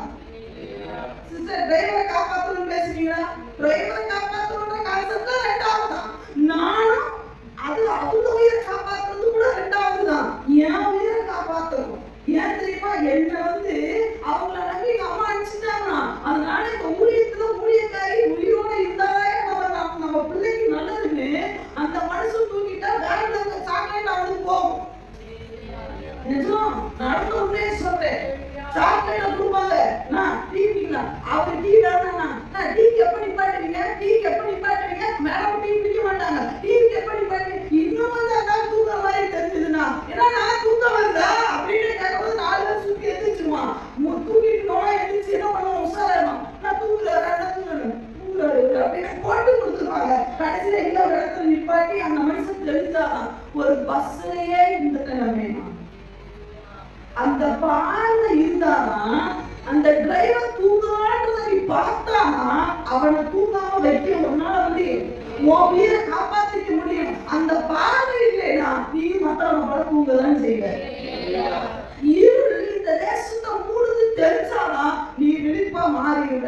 Speaker 1: சிஸ்டர் டிரைவரை காப்பாற்றணும் பேசுறீங்களா, டிரைவரை காப்பாற்றணுன்ற கான்செப்ட் ரெண்டாவது தான். நானும் அது அவங்க உயிரை காப்பாற்றுறது கூட ரெண்டாவது தான். என் உயிரை காப்பாற்றணும். ஏன் தெரியுமா, என்ன அவங்கள நம்பி எங்க அம்மா அனுப்பிச்சிட்டாங்கன்னா, அதனால இந்த ஊழியத்துல ஊழியக்காரி உயிரோட இருந்தாலே நம்ம பிள்ளைக்கு நல்லதுன்னு அந்த மனசு தூக்கிட்டா வேற சாக்லேட் அவனுக்கு போகும். நிஜம் நடந்த உண்மையை சொல்றேன். சாக்லேட் கொடுப்பாங்க, நான் டீ குடிக்கலாம், அவர் டீ வேணா, நான் டீக்கு எப்ப நிப்பாட்டுவீங்க, டீக்கு எப்ப நிப்பாட்டுவீங்க, மேடம் டீ குடிக்க மாட்டாங்க, டீக்கு எப்ப நிப்பாட்டுவீங்க, இன்னும் கொஞ்சம் அதான் தூக்க மாதிரி தெரிஞ்சதுன்னா, ஏன்னா நான் தூக்க வருதா அப்படின்னு கேட்கும்போது 4 பேர் சுற்றி எதிர்ச்சிருவான். தூக்கிட்டு நோயா எதிர்ச்சி என்ன பண்ணுவோம், உஷாராயிடும். நான் தூக்குறேன் தூங்குறாரு அப்படின்னு போட்டு கொடுத்துருவாங்க. கடைசியில எங்க ஒரு இடத்துல நிப்பாட்டி அந்த மனுஷன் தெரிஞ்சாதான். ஒரு பஸ்லயே இந்த நிலைமை, அந்த பார்வை இருந்தாதான் அந்த டிரைவர் தூங்குறான்றத நீ பார்த்தானா அவனை தூங்காம வைக்க உன்னால முடியும், உன் உயிரை காப்பாத்திக்க முடியும். அந்த பார்வை இல்லைன்னா நீ மற்றவனை போல தூங்கதான் செய்வ. இருள் இந்த தேசத்தை மூடுது தெரிஞ்சாதான் நீ விழிப்பா மாறிடுவ.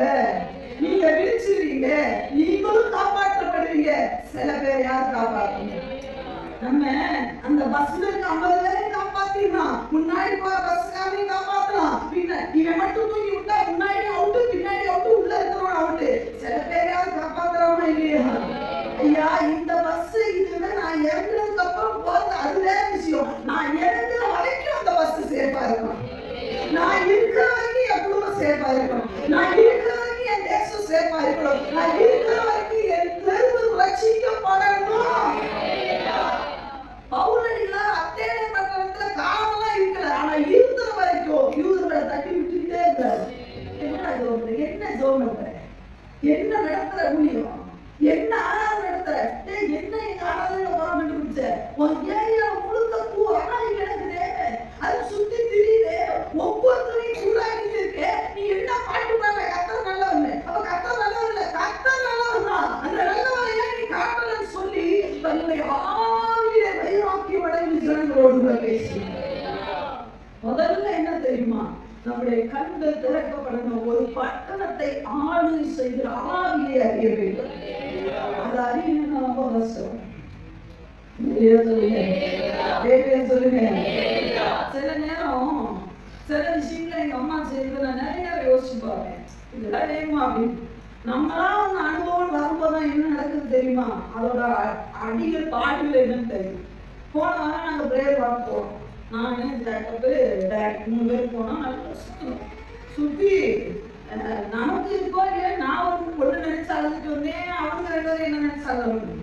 Speaker 1: நீங்க விழிச்சிருவீங்க, நீங்களும் காப்பாற்றப்படுவீங்க. சில பேர் யார் காப்பாற்றணும்? நம்ம அந்த பஸ்ல இருக்க 50 பேரை காப்பாத்திடலாம். முன்னாடி போற பஸ்காரையும் காப்பாத்தலாம். இவன் மட்டும் தூக்கி விட்டா முன்னாடி அவுட்டு, பின்னாடி அவுட்டு, உள்ள இருக்கிறவன் அவுட்டு. சில பேரையாவது காப்பாத்துறோமா இல்லையா? ஐயா, இந்த பஸ் இதுல நான் இறங்குறதுக்கு அப்புறம் போறது அது வேற விஷயம். நான் இறங்குற வரைக்கும் அந்த பஸ் சேஃபா இருக்கும். நான் இருக்கிற வரைக்கும் என் குடும்பம் சேஃபா இருக்கும். நான் இருக்கிற வரைக்கும் என் தேசம் சேஃபா இருக்கணும். நான் இருக்கிற வரைக்கும் என் தெருவு ரட்சிக்கப்படணும். பவுலடிகளார் அத்தேனே பட்டணத்துல காலமெல்லாம் இருக்கல. ஆனா இருக்கிற வரைக்கும் யூதர்களை தட்டி விட்டுக்கிட்டே இருந்தாரு. என்ன ஜோம் பண்ற? என்ன நடத்துற முடியும்? என்ன ஆராதனை நடத்துற? என்ன எங்க ஆராதனை வராம கண்டுபிடிச்ச? உன் ஏரியாவை முழுக்க பூ ஆராய் கிடக்குதே, அது சுத்தி திரியுது, ஒவ்வொருத்தரையும் சூடாக்கிட்டு இருக்கு. நீ என்ன பாட்டு பாடுற? கத்தர் நல்லவன்னு. அப்ப கத்தர் நல்லவர் இல்ல, கத்தர் நல்லவர் தான். அந்த நல்லவரை ஏன் நீ காட்டலன்னு சொல்லி தன்னுடைய ஆவியை வைராக்கியம் அடைந்து ஜனங்களோடு பேசி. முதல்ல என்ன தெரியுமா? நம்முடைய கண்கள் திறக்கப்படணும். ஒரு பட்டணத்தை ஆளுகை செய்கிற ஆவியை அறிய வேண்டும். அது அறியணும் ரொம்ப கஷ்டம். சொல்லுங்க. சில நேரம் சில விஷயங்களை எங்க அம்மா செய்யறது நான் நிறைய யோசிச்சுப்பாங்க. இதெல்லாம் வேணுமா அப்படின்னு. நம்மளா ஒன்று அனுபவம் வரும்போதுதான் என்ன நடக்குது தெரியுமா? அதோட அடிகள் பாடிகள் என்னன்னு தெரியும். போன வாரம் நாங்க பிரேயர் பார்க்க போறோம். நானு ஜாக்கப்பு டேட் 3 பேர் போனோம். நல்லா சுத்தி நமக்கு இருக்கோ இல்லையா, நான் ஒன்று நினைச்சு அழுதுட்டு வந்தேன். அவங்க 2 பேரும் என்ன நினைச்சு அழுது.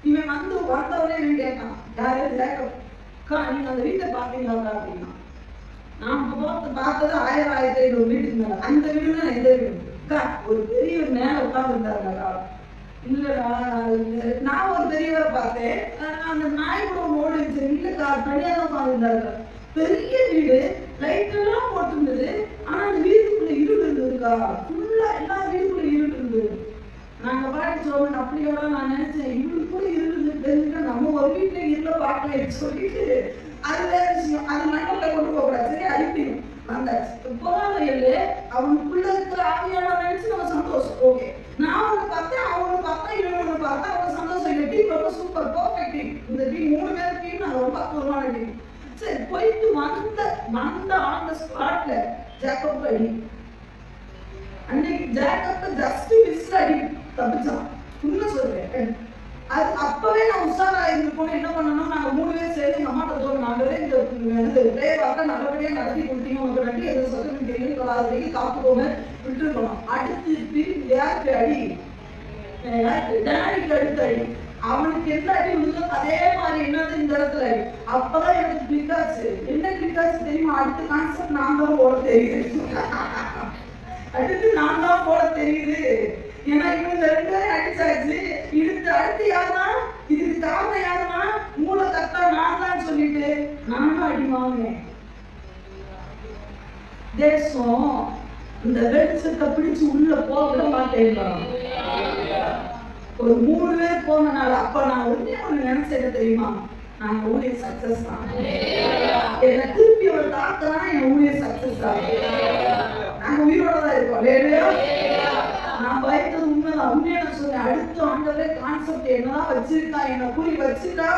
Speaker 1: இவன் வந்தவனே என்ன கேட்டான், யாரு ஜாக்கப்க்கா நீங்க அந்த வீட்டை பார்த்தீங்களா அப்படின்னா. நான் பார்த்தது 1000 1500 வீட்டுக்கு மேல. அந்த வீடுனா எந்த வீடு? ஒரு பெரியவர் மேல உட்கார்ந்து இருந்தாருங்களா? இல்லடா, நான் ஒரு பெரியவரை பார்த்தேன். அந்த நாய் கூட ஓடி இருந்துச்சு. இல்லக்கா, தனியா தான் உட்காந்துருந்தாரு. பெரிய வீடு, லைட் எல்லாம் போட்டுருந்தது. ஆனா அந்த வீட்டுக்குள்ள இருள் இருந்ததுக்கா. ஃபுல்லா எல்லா வீட்டுக்குள்ள இருள் இருந்தது. நாங்க பாட்டு சொல்லுவோம். அப்படியோட நான் நினைச்சேன், இருளுக்குள்ள இருள் தெரிஞ்சுட்டா நம்ம ஒரு வீட்டுல இருள பார்க்கலன்னு சொல்லிட்டு அது வேற விஷயம். அது மண்டல கொண்டு போகக்கூடாது. சரி, அழிப்பிடும். அந்த போராவையில் அவனுக்குள்ள இருக்கிற ஆவியான நினைச்சு நம்ம சந்தோஷம். ஓகே, நான் அவனை பார்த்தேன், அவனை பார்த்தா, இவனை பார்த்தா, அவன் சந்தோஷம். இந்த டீம் ரொம்ப சூப்பர் பர்ஃபெக்ட் டீம். இந்த டீம் 3 பேர் டீம் நான் ரொம்ப அற்புதமான டீம். சரி, போயிட்டு வந்த ஆன் த ஸ்பாட்ல ஜாக்கப் அடி. அன்னைக்கு ஜாக்கப் ஜஸ்ட் மிஸ் அடி தப்பிச்சான். உண்மை சொல்றேன். அது அப்பவே நான் உஷாரா இருந்துக்கணும். என்ன பண்ணணும், நாங்க 3 பேர் சேர்ந்து எங்க அம்மாட்ட சொல்லுவோம், நாங்களே இந்த பிரேயர் நல்லபடியா நடத்தி கொடுத்தீங்க, உங்களுக்கு நன்றி, எதை சொல்லுங்க தெரியும், வரைக்கும் காப்புக்கோங்க விட்டுருக்கணும். அடுத்து யாருக்கு அடி? டேடிக்கு அடுத்த அடி. அவனுக்கு எந்த அடி விழுந்தோ அதே மாதிரி என்னது இந்த இடத்துல அடி. அப்பதான் எனக்கு கிளிக் ஆச்சு. என்ன கிளிக் ஆச்சு தெரியுமா? அடுத்த கான்செப்ட் நான் தான் போட தெரியுது. அடுத்து நான் தான் போட தெரியுது. ஏன்னா இவங்க 2 பேரும் அடிச்சாச்சு. அடுத்து யாருன்னா, இதுக்கு காரணம் யாருன்னா, மூளை கத்தா நான் தான் சொல்லிட்டு நானும் அடி வாங்கினேன். தேசம் இந்த வெளிச்சத்தை பிடிச்சு உள்ள போக மாட்டேன். ஒரு 3 பேர் போனனால அப்ப நான் ஒண்ணு நினைச்சது தெரியுமா? நாங்க ஊழிய சக்சஸ் தான். என்ன திருப்பி ஒரு தாத்தனா என் ஊழிய சக்சஸ் தான். நாங்க உயிரோட தான் இருக்கோம். நான் பயத்தது உண்மைதான். உண்மையை நான் சொன்னேன். அடுத்த ஆண்டவரே கான்செப்ட் என்னதான் வச்சிருக்கா, என்ன குறி வச்சுட்டா.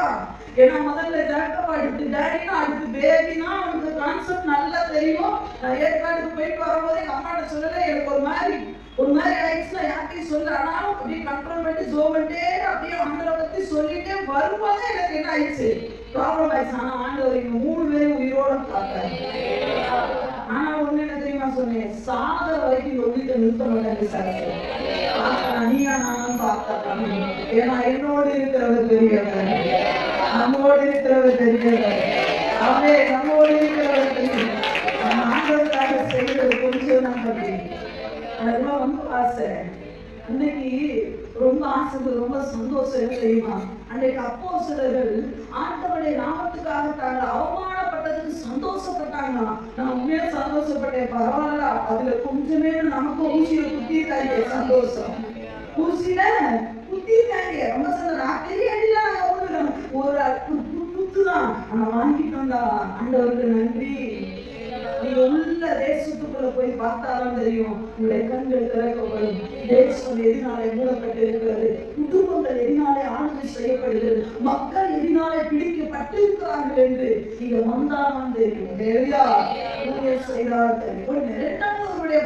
Speaker 1: ஏன்னா முதல்ல ஜாக்கப், அடுத்து டேடினா, அடுத்து பேபினா அவனுக்கு கான்செப்ட் நல்லா தெரியும். நான் ஏற்காடுக்கு போயிட்டு வரும்போது எங்க அம்மாட்ட சொல்லல. எனக்கு ஒரு மாதிரி ஆயிடுச்சுன்னா யார்ட்டையும் சொல்ல. ஆனாலும் அப்படியே கண்ட்ரோல் பண்ணிட்டு ஜோபன்ட்டே அப்படியே ஆண்டவரை பத்தி சொல்லிட்டே வரும்போது எனக்கு என்ன ஆயிடுச்சு, ப்ராப்ளம் ஆயிடுச்சு. ஆனா ஆண்டவர் எங்க 3 பேரும் உயிரோட பார்த்தாரு. ஆனா ஒண்ணு என்ன தெரியுமா சொன்னேன், சாத வரைக்கும் ஒன்றிட்ட நிறுத்த மாட்டேன் சார். நீயா நானும் பார்த்தா. ஏன்னா என்னோடு இருக்கிறவர் தெரியவர், நம்மோடு இருக்கிறவர் தெரியவர், அவரே நம்மோடு இருக்கிறவர் தெரியும். ஆண்டவருக்காக செய்வது கொஞ்சம் நான் பண்ணேன். அதெல்லாம் ரொம்ப ஆசை. அன்னைக்கு ரொம்ப ஆசை, ரொம்ப சந்தோஷம். என்ன தெரியுமா? அன்றைக்கு அப்போஸ்தலர்கள் ஆண்டவருடைய நாமத்துக்காக தாங்கள் அவமானப்பட்டதுக்கு சந்தோஷப்பட்டாங்க. நான் உண்மையா சந்தோஷப்பட்டேன். பரவாயில்ல, அதுல கொஞ்சமே நமக்கு ஊசியில குத்திருக்காங்க. சந்தோஷம். ஊசியில குத்திருக்காங்க, ரொம்ப சந்தோஷம். நான் பெரிய அடிலாம் ஒரு குத்துதான் ஆனா வாங்கிட்டு வந்தா. ஆண்டவருக்கு நன்றி. நீ உள்ள தேசத்துக்குள்ள போய் பார்த்தாதான் தெரியும். உங்களுடைய கண்கள் திறக்கப்படும். தேசம் எதினாலே மூடப்பட்டு இருக்கிறது, குடும்பங்கள் எதினாலே ஆளுகை செய்யப்படுகிறது, மக்கள் எதினாலே பிடிக்கப்பட்டு இருக்கிறார்கள் என்று நீங்க வந்தாதான் தெரியும். செய்தால் தெரியும். இரண்டாவது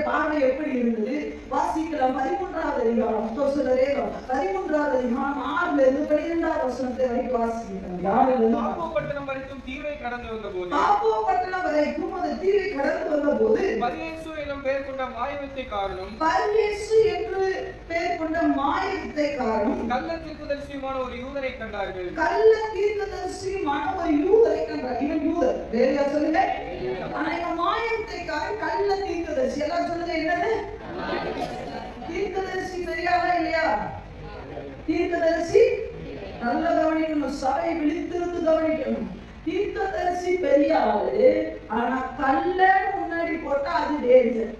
Speaker 1: பார்வை எப்படி இருந்தது வாசிக்கலாம். 13வது அதிகாரம் 13வது அதிகாரம் 6ல இருந்து 12வது வசனத்தை வரைக்கும் வாசிக்கலாம்.
Speaker 2: ஆப்போ பட்டணம் வரைக்கும் தீவை கடந்து வந்தபோது
Speaker 1: அந்த தீவை கடந்து வந்தபோது
Speaker 2: பர்யேசு என்னும் பெயர் கொண்ட மாயவித்தைக்காரனும்
Speaker 1: கள்ள
Speaker 2: தீர்க்கதரிசியுமான ஒரு யூதரை கண்டார்கள்.
Speaker 1: இவன் யூதர். வேற யார் சொல்லுங்க? ஆனா இவன் மாயவித்தைக்காரன், கள்ள தீர்க்கதரிசி. எல்லாம் சொல்லுங்க, என்னது தீர்க்கதரிசி? தெரியாதா இல்லையா? தீர்க்கதரிசி நல்ல கவனிக்கணும், சபை விழித்திருந்து கவனிக்கணும். தீர்க்கதரிசி பெரிய ஆளு, ஆனா கல்ல முன்னாடி போட்டா அது டேஞ்சர்.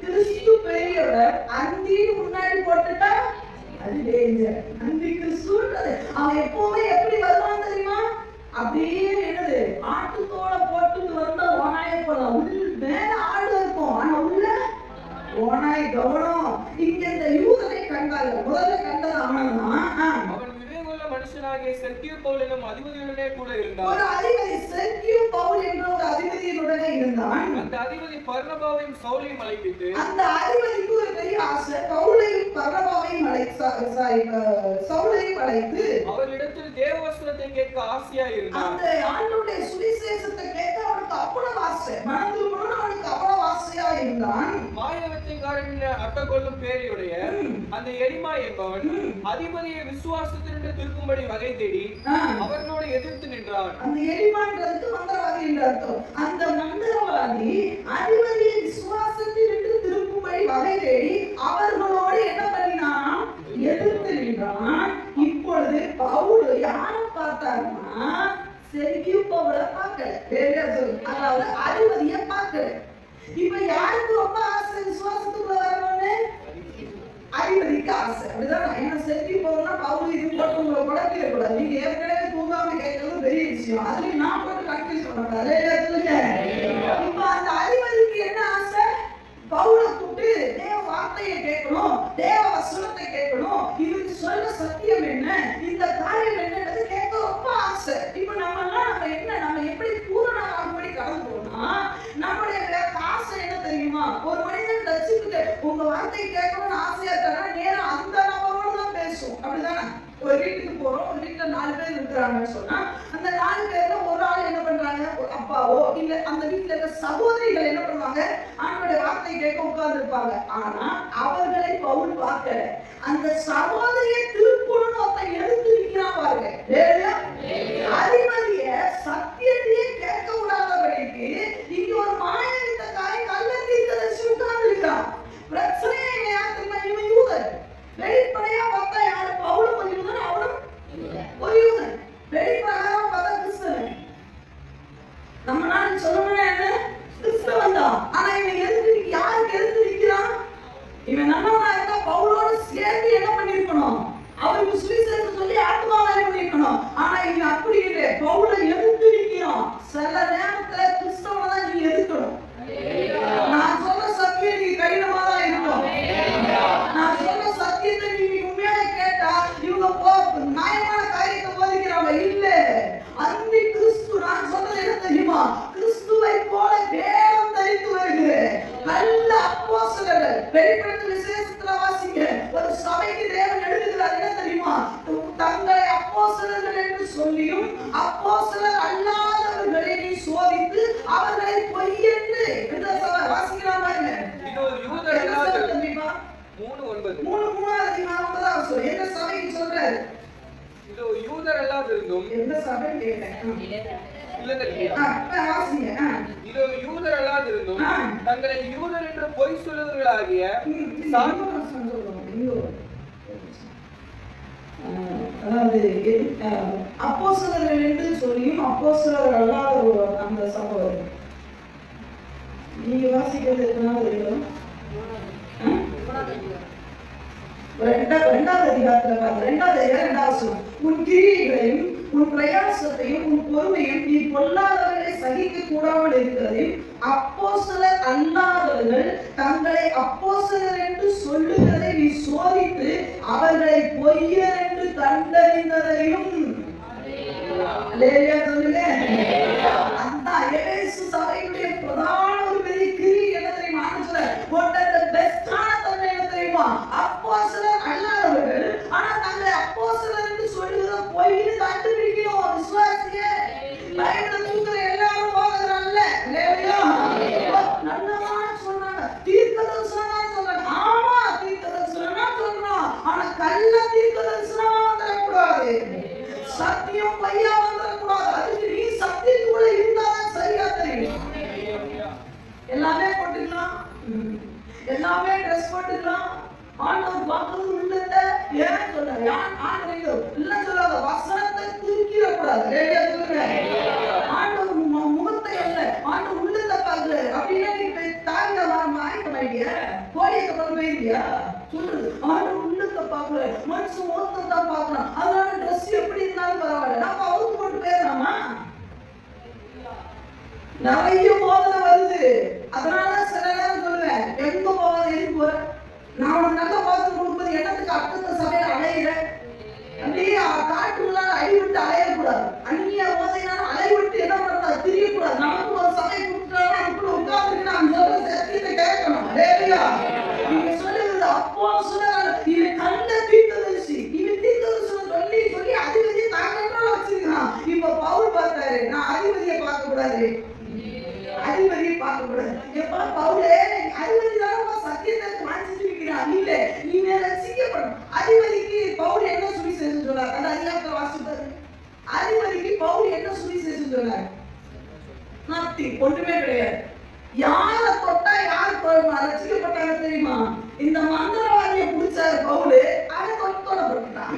Speaker 1: கிறிஸ்து பெரியவர், அந்தி முன்னாடி போட்டுட்டா அது டேஞ்சர். அந்தி கிறிஸ்துன்றது அவன் எப்பவுமே எப்படி வருவான் தெரியுமா? அப்படியே என்னது ஆட்டுத்தோட போட்டுட்டு வந்தா ஓனாய போலாம். மேல ஆடு இருக்கும், ஆனா உள்ள ஓனாய். கவனம். இங்க இந்த யூதனை கண்டாங்க. முதல்ல கண்டது அவன்தான்.
Speaker 2: மனுஷனாகிய செர்கியு பவுல் என்னும் அதிபதியுடனே கூட இருந்தான்.
Speaker 1: ஒரு அதிபதி செர்கியு பவுல் என்ற ஒரு அதிபதியுடனே இருந்தான்.
Speaker 2: அந்த அதிபதி பர்னபாவையும் சவுலையும் அழைப்பித்து,
Speaker 1: அந்த அதிபதிக்கு ஒரு பெரிய ஆசை, பவுலையும் பர்னபாவையும் சவுலையும் அழைத்து
Speaker 2: அவரிடத்தில் தேவவசனத்தை கேட்க ஆசையா இருந்தான்.
Speaker 1: அந்த ஆண்டவருடைய சுவிசேஷத்தை கேட்க அவனுக்கு அவ்வளவு ஆசை, மனதுக்குள்ள அவனுக்கு அவ்வளவு ஆசையா இருந்தான்.
Speaker 2: மாயவத்தைக்காரன் அட்டகொள்ளும் பேரையுடைய அந்த எலிமா என்பவன் அதிபதியை விசுவாசத்தினின்று திருப்பும்படி வகை தேடி அவர்களோடு எதிர்த்து நின்றான்.
Speaker 1: அந்த எலிமான்றதுக்கு மந்திரவாதி என்று அர்த்தம். அந்த மந்திரவாதி அதிபதியை விசுவாசத்தினின்று திருப்பும்படி வகை தேடி அவர்களோடு என்ன பண்ணினான்? எதிர்த்து நின்றான். இப்பொழுது பவுல் யாரை பார்த்தாருன்னா செர்கியு பவுலை பார்க்கல, அதாவது அதிபதியை பார்க்கல. இப்ப யாருக்கு ரொம்ப ஆசை விசுவாசத்துக்குள்ள வரணும்னு? அதிபதிக்கு ஆசை. அப்படிதான். ஏன்னா செர்கியு பவுல்னா பவுல் இது போட்டு உங்களை குழப்பிட கூடாது. நீங்க ஏற்கனவே தூங்காம கேட்கறது பெரிய விஷயம். அதுலயும் நான் போட்டு கன்ஃபியூஸ் பண்ணக்கூடாது. இப்ப அந்த அதிபதிக்கு என்ன ஆசை? பவுலை கூப்பிட்டு தேவ வார்த்தையை கேட்கணும், தேவ வசனத்தை கேட்கணும், இதுக்கு சொல்ல சத்தியம் என்ன, இந்த காரியம் என்னன்றது கேட்க ரொம்ப ஆசை. இப்ப நம்ம எப்படி பூரணமாகும்படி கடந்து போனா நம்முடைய ஆசை என்ன தெரியுமா? ஒரு மனிதன் ரசிச்சுட்டு உங்க வார்த்தையை கேட்கணும்னு ஆசையா இருக்கானா நேரம் அந்த நபரோடு தான் பேசும். அப்படிதானே? ஒரு வீட்டுக்கு போறோம், ஒரு வீட்டுல 4 பேர் இருக்கிறாங்கன்னு சொன்னா அந்த 4 பேர்ல ஒரு ஆள் என்ன பண்றாங்க? அப்பாவோ இல்ல அந்த வீட்டுல இருக்க சகோதரிகள் என்ன பண்ணுவாங்க? ஆண்டோட வார்த்தை கேட்க உட்கார்ந்து இருப்பாங்க. ஆனா அவர்களை பவுல் பார்க்கல. அந்த சகோதரியை திருப்பணும்னு ஒருத்தன் எடுத்து நிற்கிறான் பாருங்க. அதிபதிய சத்தியத்தையே கேட்க விடாதபடிக்கு இங்க ஒரு மாயவித்தக்காரி கள்ள தீர்க்கதரிசி உட்கார்ந்து இருக்கான். பிரச்சனையே தெரியுமா? இவன் யூதர். வெளிப்படையா பார்த்தா யாரு? பவுலும் ஒரு யூதன், அவனும் ஒரு யூதன். வெளிப்படையாக பார்த்தா கிறிஸ்தவன். நம்ம நாள் சொல்லணும்னா என்ன? கிறிஸ்தவன் தான். ஆனா இவன் யாருக்கு எதிர்த்து நிற்கிறான்? இவன் நல்லவனா இருந்தா பவுலோடு சேர்ந்து என்ன பண்ணிருக்கணும்? அவருக்கு சுவிசேஷம் சொல்லி ஆத்மாவாய் பண்ணிருக்கணும். ஆனா இவன் அப்படி இல்லை, பவுலை எதிர்த்து நிற்கிறான். சில நேரத்துல கிறிஸ்தவனை தான் நீ எதிர்க்கணும். நான் சொல்ற சத்தியம் நீ கடினமா தான் இருக்கும். நான் சொல்ற சத்தியத்தை நீ உண்மையாக கேட்டா இவங்க நியாயமான காரியத்தை போதிக்கிறாங்க. இல்ல, அந்த கிறிஸ்து நான் சொன்னது என்ன தெரியுமா? கிறிஸ்துவை போல வேடம் தரித்து வருகிறேன் நல்ல அப்போஸ்தலர்கள். வெளிப்படுத்தல் விசேஷத்துல வாசிங்க, ஒரு சபைக்கு தேவன் எழுதுகிறார் என்ன தெரியுமா? தங்களை அப்போஸ்தலர்கள் என்று சொல்லியும் அப்போஸ்தலர் அல்லாதவர்களை நீ சோதித்து அவர்களை பொய் என்று வாசிக்கிறான் பாருங்க.
Speaker 2: இது ஒரு யூதர் அல்லாத தெரியுமா?
Speaker 1: 3:9 சொல்லு. என்ன சபைக்கு சொல்றாரு?
Speaker 2: இது யூதர் அல்லாதிருந்தும்
Speaker 1: எந்த சபை கேட்டேன்
Speaker 2: இல்ல தெரியுமா?
Speaker 1: வாசிங்க.
Speaker 2: இது யூதர் அல்லாதிருந்தும் தங்களை யூதர் என்று பொய் சொல்லுவர்களாகிய
Speaker 1: அதாவது அப்போஸ்தலர்கள் என்று சொல்லியும் அப்போஸ்தலர் அல்லாத அந்த சகோதரர். நீங்க வாசிக்கிறது எத்தனாவது தெரியும்? 2வது அதிகாரத்துல பாருங்க. 2வது அதிகாரம் 2வது வசனம். உன் கிரியைகளையும் உன் பிரயாசத்தையும் உன் பொறுமையும் நீ பொல்லாதவர்களை சகிக்க கூடாமல் இருக்கிறதையும் அப்போஸ்தலர் அல்லாதவர்கள் தங்களை அப்போஸ்தலர் என்று சொல்லுகிறதை நீ சோதித்து அவர்களை பொய்யர் என்று கண்டறிந்ததையும். அல்லேலூயா சொல்லுங்க. அந்த எபேசு சபையுடைய பிரதான ஒரு பெரிய கிரி என்ன தெரியுமா? what are the best தன்மை என்ன தெரியுமா? அப்போஸ்தலர் அல்லாதவர்கள் ஆனா தங்களை அப்போஸ்தலர் என்று சொல்லுகிற பொய்ன்னு கண்டுபிடிக்கணும். விசுவாசியே பைபிள் தூக்குற எல்லாரும் போகிறாங்கல்ல. அல்லேலூயா. நல்லவா சொல்றாங்க, தீர்க்கதரிசனம் சொல்றாங்க. ஆமா, தீர்க்கதரிசனம் சொல்றோம். ஆனா கள்ள தீர்க்கதரிசனம் வந்துடக்கூடாது, சத்தியம் பொய்யா வந்துடக்கூடாது. அதுக்கு நீ சத்தியத்துக்குள்ள இருந்தாதான் சரியா தெரியும். எல்லாமே போட்டுக்கலாம், எல்லாமே ட்ரெஸ் போட்டுக்கலாம். ஆண்டவர் பார்க்கிறது உள்ளத ஏன் சொல்றாரு? ஆண்டவர் இல்ல சொல்லாத வசனத்தை திருக்கிட கூடாது. ரேடியா சொல்லுங்க. ஆண்டவர் முகத்தை அல்ல, ஆண்டவர் உள்ளத பார்க்கறாரு. அப்படினா நீ தாங்க ஆயிட்ட மாட்டிய, கோடியத்தை கொண்டு போயிட்டியா? சொல்லுது ஆண்டவர் உள்ளத பார்க்கறாரு, மனுஷன் முகத்தை தான் பார்க்கறான். அதனால ட்ரெஸ் எப்படி இருந்தாலும் பரவாயில்லை, நம்ம அவுத்து போட்டு போயிடலாமா? நிறைய போதனை வருது. அதனால சில நேரம் சொல்லுவேன், எங்க போவாத எதுக்கு போற? நான் உனக்கு நல்ல போதனை கொடுக்கும்போது என்னத்துக்கு அடுத்த சபையில அலையிறேன்? அப்படியே காட்டுக்குள்ள அழிவிட்டு அலையக்கூடாது. அந்நிய போதையினால அலைவிட்டு என்ன பண்ணக்கூடாது? திரியக்கூடாது. நமக்கு ஒரு சபை கொடுத்துட்டாலும் அதுக்குள்ள உட்கார்ந்து நான் சொல்ற சத்தியத்தை கேட்கணும். அல்லேலூயா. நீங்க சொல்லுறது அப்போ சொல்லுறாங்க, இவன் கள்ள தீர்க்கதரிசி, இவன் தீர்க்கதரிசனம் சொல்லி சொல்லி அதிபதியை தான் கண்ட்ரோல் வச்சிருக்கான். இப்ப பவுல் பார்த்தாரு, நான் அதிபதியை பார்க்க கூடாது, அதிபதியை பார்க்க கூடாது. எப்பா பவுலே, அதிபதி தானப்பா சத்தியத்தை வாசிச்சு வைக்கிறான். இல்ல, நீ ரட்சிக்கப்படும். அதிபதிக்கு பவுல் என்ன சுவிசேஷம் சொல்றார்? அந்த அதிகாரத்தை வாசிப்பாரு. அதிபதிக்கு பவுல் என்ன சுவிசேஷம் சொல்றார்? நத்திங், ஒன்றுமே கிடையாது. யார தொட்டா யார் ரட்சிக்கப்பட்டாங்க தெரியுமா? இந்த மந்திரவாதியை பிடிச்சாரு பவுல், அதை தொலைப்பட்டான்.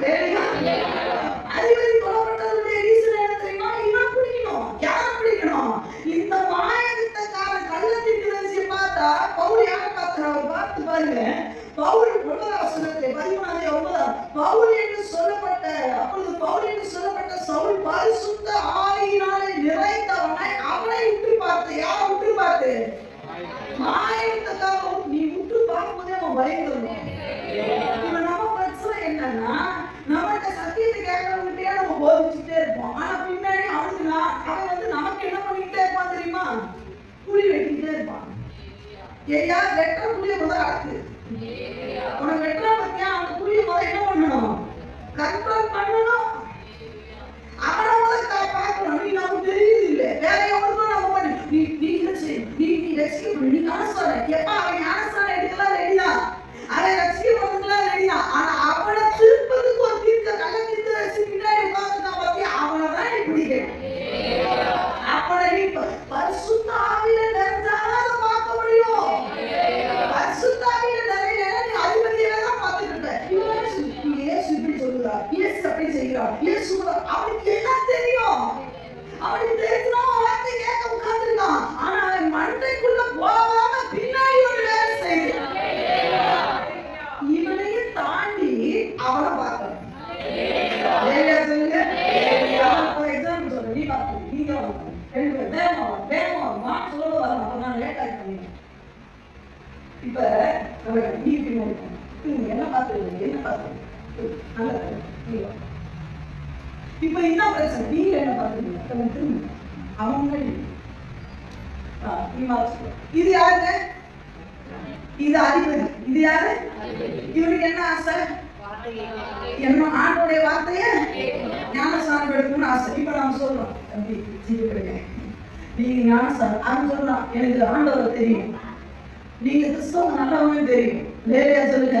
Speaker 1: அதிபதி தொலைப்பட்டதுடைய ரீசன் என்ன தெரியுமா? இவன் பிடிக்கணும். யாரை பிடிக்கணும்? இந்த மாயவித்தக்கார கள்ளத்தீர்க்கதரிசியை பார்த்தா பவுல் யாரை பார்த்தார்? பார்த்து பாருங்க. பவுல் 13:9 பவுல் என்று சொல்லப்பட்ட, அப்பொழுது பவுல் என்று சொல்லப்பட்ட சவுல் பரிசுத்த ஆவியினாலே நிறைந்தவனை அவனை உற்று பார்த்து. யாரை உற்று பார்த்து? மாயவித்தக்கார. நீ உற்று பார்க்கும்போதே அவன் பயந்துடணும். இவன் நம்ம பிரச்சனை என்னன்னா, நம்மகிட்ட சத்தியத்தை கேட்கறவங்கிட்டே நம்ம போதிச்சுட்டே இருப்போம். ஆனா பின்னாடி அவனுக்கு அவன் வந்து நமக்கு என்ன பண்ணிக்கிட்டே இருப்பான் தெரியுமா? குழி வெட்டிக்கிட்டே இருப்பான். ஏயா வெட்டுற குழியை முதல் அடக்கு. உனக்கு வெட்டுறா பத்தியா, அந்த குழியை முதல் என்ன பண்ணணும்? கண்ட்ரோல் பண்ணணும். அவனை முதல் பார்க்கணும். நீ நமக்கு தெரியுது இல்லை, வேற எவனுக்கும் நம்ம பண்ணி நீ ரசிக்கப்படும், நீ ஞானஸ்தானம். எப்ப அவன் ஞானஸ்தானம் எடுக்கலாம் ரெடிதான், அவன் ரசிக்கப்படுறதுலாம் ரெடிதான். ஆனா அவனை திருப்பதுக்கு ஒரு தீர்க்க கள்ள தீர்க்க பின்னாடி உட்கார்ந்துருக்கான் பத்தியா, அவனை தான் நீ பிடிக்கணும். அப்படி நீ பரிசுத்த ஆவியில நிறைஞ்சாதான் பார்க்க முடியும். பரிசுத்த ஆவியில நிறையல நீ அதிபதியை தான் பார்த்துட்டு இருக்க. இயேசு இப்படி சொல்லுறா, இயேசு அப்படி செய்கிறா, இயேசு அவனுக்கு எல்லாம் தெரியும். அவனுக்கு தெரிஞ்சுனா வார்த்தை கேட்க உட்கார்ந்துருக்கான். ஆனா அவன் மண்டைக்குள்ள போகாம பின்னாடி ஒரு வேலை செய்கிறான். இவனையும் தாண்டி அவனை பார்க்கணும். சொல்லுங்க. ஒரு எக்ஸாம்பிள் சொல்றேன், நீ பார்த்து நீங்க வேகமா சொல்ல வரணும். நான் லேட் ஆகி இப்ப நம்ம என்ன பார்த்து என்ன பார்த்து இப்ப என்ன பிரச்சனை? நீங்க என்ன பார்த்துருக்கீங்க? அவங்க இது யாருங்க? இது அதிபதி. இது யாரு? இவனுக்கு என்ன ஆசை? என்ன ஆண்டோடைய வார்த்தைய ஞானஸ்தானம் எடுக்கணும்னு ஆசை. இப்ப நாம சொல்றோம், தம்பி ஜீவிக்கிறீங்க, நீங்க ஞானஸ்தானம் அது சொல்லலாம். எனக்கு ஆண்டவரை தெரியும், நீங்க கிறிஸ்தவங்க நல்லவங்க தெரியும். வேலையா சொல்லுங்க.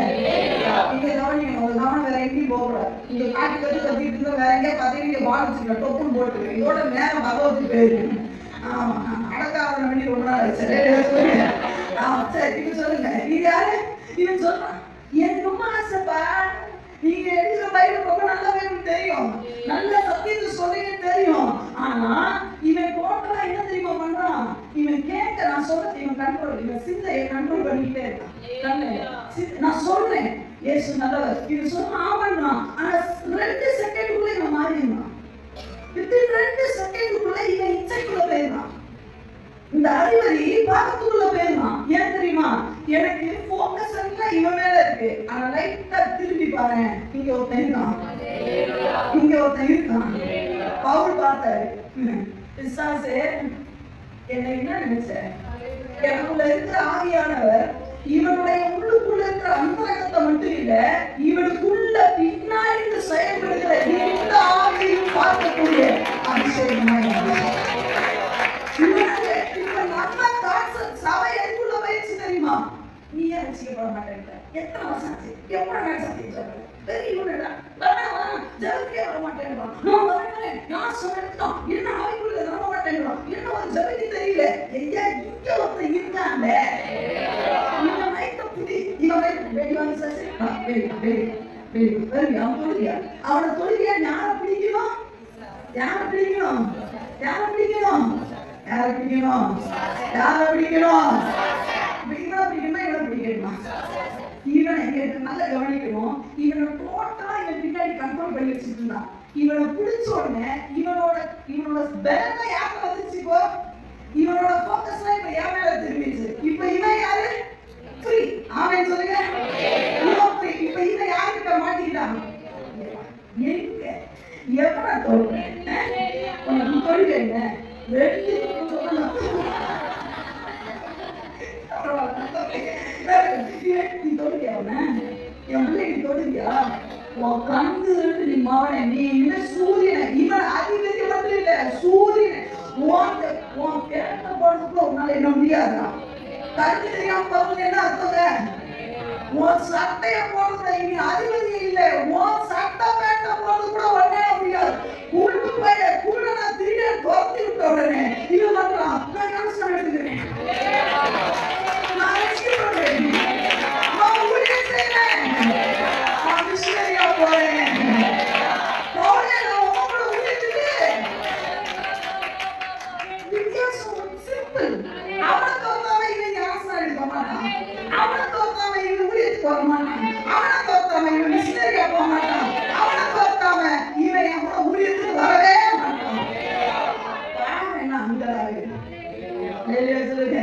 Speaker 1: நீங்க கவனிக்கணும், உங்க கவனம் வேற எங்கேயும் போகக்கூடாது. நீங்க காட்டி கட்டி கத்திட்டு இருந்தா வேற எங்கேயா பார்த்தீங்க, நீங்க பாடிச்சுங்க டொப்புன்னு போட்டு இதோட நேரம் பகவத்துக்கு போயிருக்கு. ஆமா, அடக்காத வேண்டி ரொம்ப நாள் ஆச்சு. ஆமா சரி, நீங்க சொல்லுங்க. இது யாரு? இவன் சொல்றான், எனக்கு ரொம்ப ஆசைப்பா, நீங்க எடுக்கிற பைபிள் ரொம்ப நல்லாவே தெரியும், நல்ல சத்தியத்தை சொல்றீங்க தெரியும். ஆனா இவன் டோட்டலா என்ன தெரியுமா பண்றான்? இவன் கேட்க நான் சொல்றது இவன் கண்ட்ரோல், இவன் சிந்தையை கண்ட்ரோல் பண்ணிக்கிட்டே இருக்கான். நான் சொல்றேன் இயேசு நல்லவர், இவன் சொன்னா ஆவண்ணா. ஆனா 2 செகண்டுக்குள்ள இவன் மாறிடுவான். வித்தின் 2 செகண்டுக்குள்ள இவன் இச்சைக்குள்ள போயிடலாம். இந்த அதிபதி பாகத்துக்குள்ள போயிடலாம். ஏன் தெரியுமா? எனக்கு போக்கஸ் எல்லாம் இவன் மேல இருக்கு. ஆனா லைட்டா திரும்பி பாரு, இங்க ஒருத்தன் இருக்கான், இங்க ஒருத்தன் இருக்கான். பவுல் பார்த்தாரு, பிசாசே என்ன என்ன நினைச்ச? எனக்குள்ள இருக்கிற ஆவியானவர் இவனுடைய உள்ளுக்குள்ள இருக்கிற அந்தரங்கத்தை மட்டும் இல்ல, இவனுக்குள்ள பின்னாடி செயல்படுகிற இந்த ஆவியையும் பார்க்கக்கூடிய அபிஷேகமாய் நம்ம கான்செப்ட் சபை எதுக்குள்ள போயிடுச்சு தெரியுமா? நீ ஏன் ரசிக்கப்பட மாட்டேங்கிற? எத்தனை வருஷம் ஆச்சு? எவ்வளவு நாள் சத்தியம் சொல்றேன்? பெரியவனடா ஜபத்தியே வர மாட்டேங்கிறான். நான் வரேன், நான் சொல்லிட்டோம், என்ன ஆவிக்குள்ள நம்ப மாட்டேங்கிறான், என்ன ஒரு ஜபத்தி தெரியல. ஐயா இங்க ஒருத்தன் இருக்காங்க, இந்த மைக்க புடி, இவன் மைக்க வெளியே வாங்க சார், அவன் தொழுகியா, அவனை தொழுகியா? யாரை பிடிக்கணும்? யாரை பிடிக்கணும்? யாரை பிடிக்கணும்? யாரை பிடிக்கணும்? யாரை பிடிக்கணும்? இவனை பிடிக்கணுமா இவனை பிடிக்கணுமா? இவனை நல்லா கவனிக்கணும். இவனை டோட்டலா இவன் பின்னாடி கண்ட்ரோல் பண்ணி வச்சுட்டு இருந்தான். இவனை பிடிச்ச உடனே இவனோட பலனை யாரை வந்துச்சு? இப்போ இவனோட போக்கஸ்லாம் இப்ப என் மேல திரும்பிச்சு. இப்ப இவன் யாரு? ஃப்ரீ. ஆமென் சொல்லுங்க. இவன் ஃப்ரீ. இப்ப இவன் யாருக்கிட்ட மாட்டிக்கிட்டான்? எங்க எவனை தொழுறேன்? உனக்கு தொழுவேங்க வெள்ளி சொல்லலாம். நீ தொழுவியா? என் பிள்ளைக்கு தொழுவியா? உன் கண்ணு நீ மாவன, நீ என்ன சூரியனை, இவன் அதிபதி மட்டும் இல்ல, சூரியனை உன் கேட்ட போறதுக்குள்ள உன்னால என்ன முடியாதா? கண்ணு தெரியாம போறது என்ன அர்த்தங்க? உன் சட்டைய போடுறதுல இனி அதிபதி இல்ல, உன் சட்டை பேட்ட போறது கூட உடனே முடியாது. கூட்டு போய் கூட நான் திடீர்னு துரத்தி விட்ட உடனே இவன் பண்றான், நான் யோசனை எடுத்துக்கிறேன், நான் ரசிக்கப்படுறேன், நான் ஊழியம் செய்றேன், நான் மிஷனரியா போறேன், போறேன், நான் உங்களோட ஊழியத்துக்கு. வித்தியாசம் சிம்பிள். அவனை தோத்தாம இவன் யோசனை எடுக்க மாட்டான், அவனை தோத்தாம இவன் ஊழியத்துக்கு வர மாட்டான், அவனை தோத்தாம இவன் மிஷனரியா போக மாட்டான், அவனை தோத்தாம இவன் எவ்வளோ ஊழியத்துக்கு வரவே மாட்டான். என்ன அங்கடாவே சொல்லுங்க.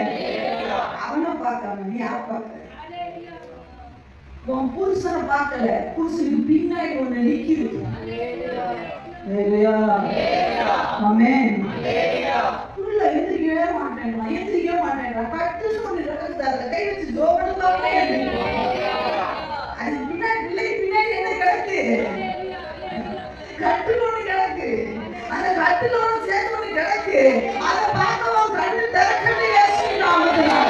Speaker 1: அவனை பார்க்காம நீ யாரை பார்க்க? உன் புருஷனை பார்க்கல, புருஷனுக்கு பின்னாடி ஒண்ணு நிக்குது. ஆமென். உள்ள எந்திரிக்கவே மாட்டேங்கிறான், எந்திரிக்கவே மாட்டேங்கிறான். கட்டுன்னு ஒண்ணு கிடக்குது, கை வச்சு ஜோபன்னு பார்ப்பேன். அது பின்னாடி பிள்ளைக்கு பின்னாடி என்ன கிடக்கு? கட்டுன்னு ஒண்ணு கிடக்கு. அந்த கட்டுல ஒண்ணு சேர்த்து ஒண்ணு கிடக்கு. அதை பார்க்கவும் கண்ணு திறக்கவே நாமத்தினால.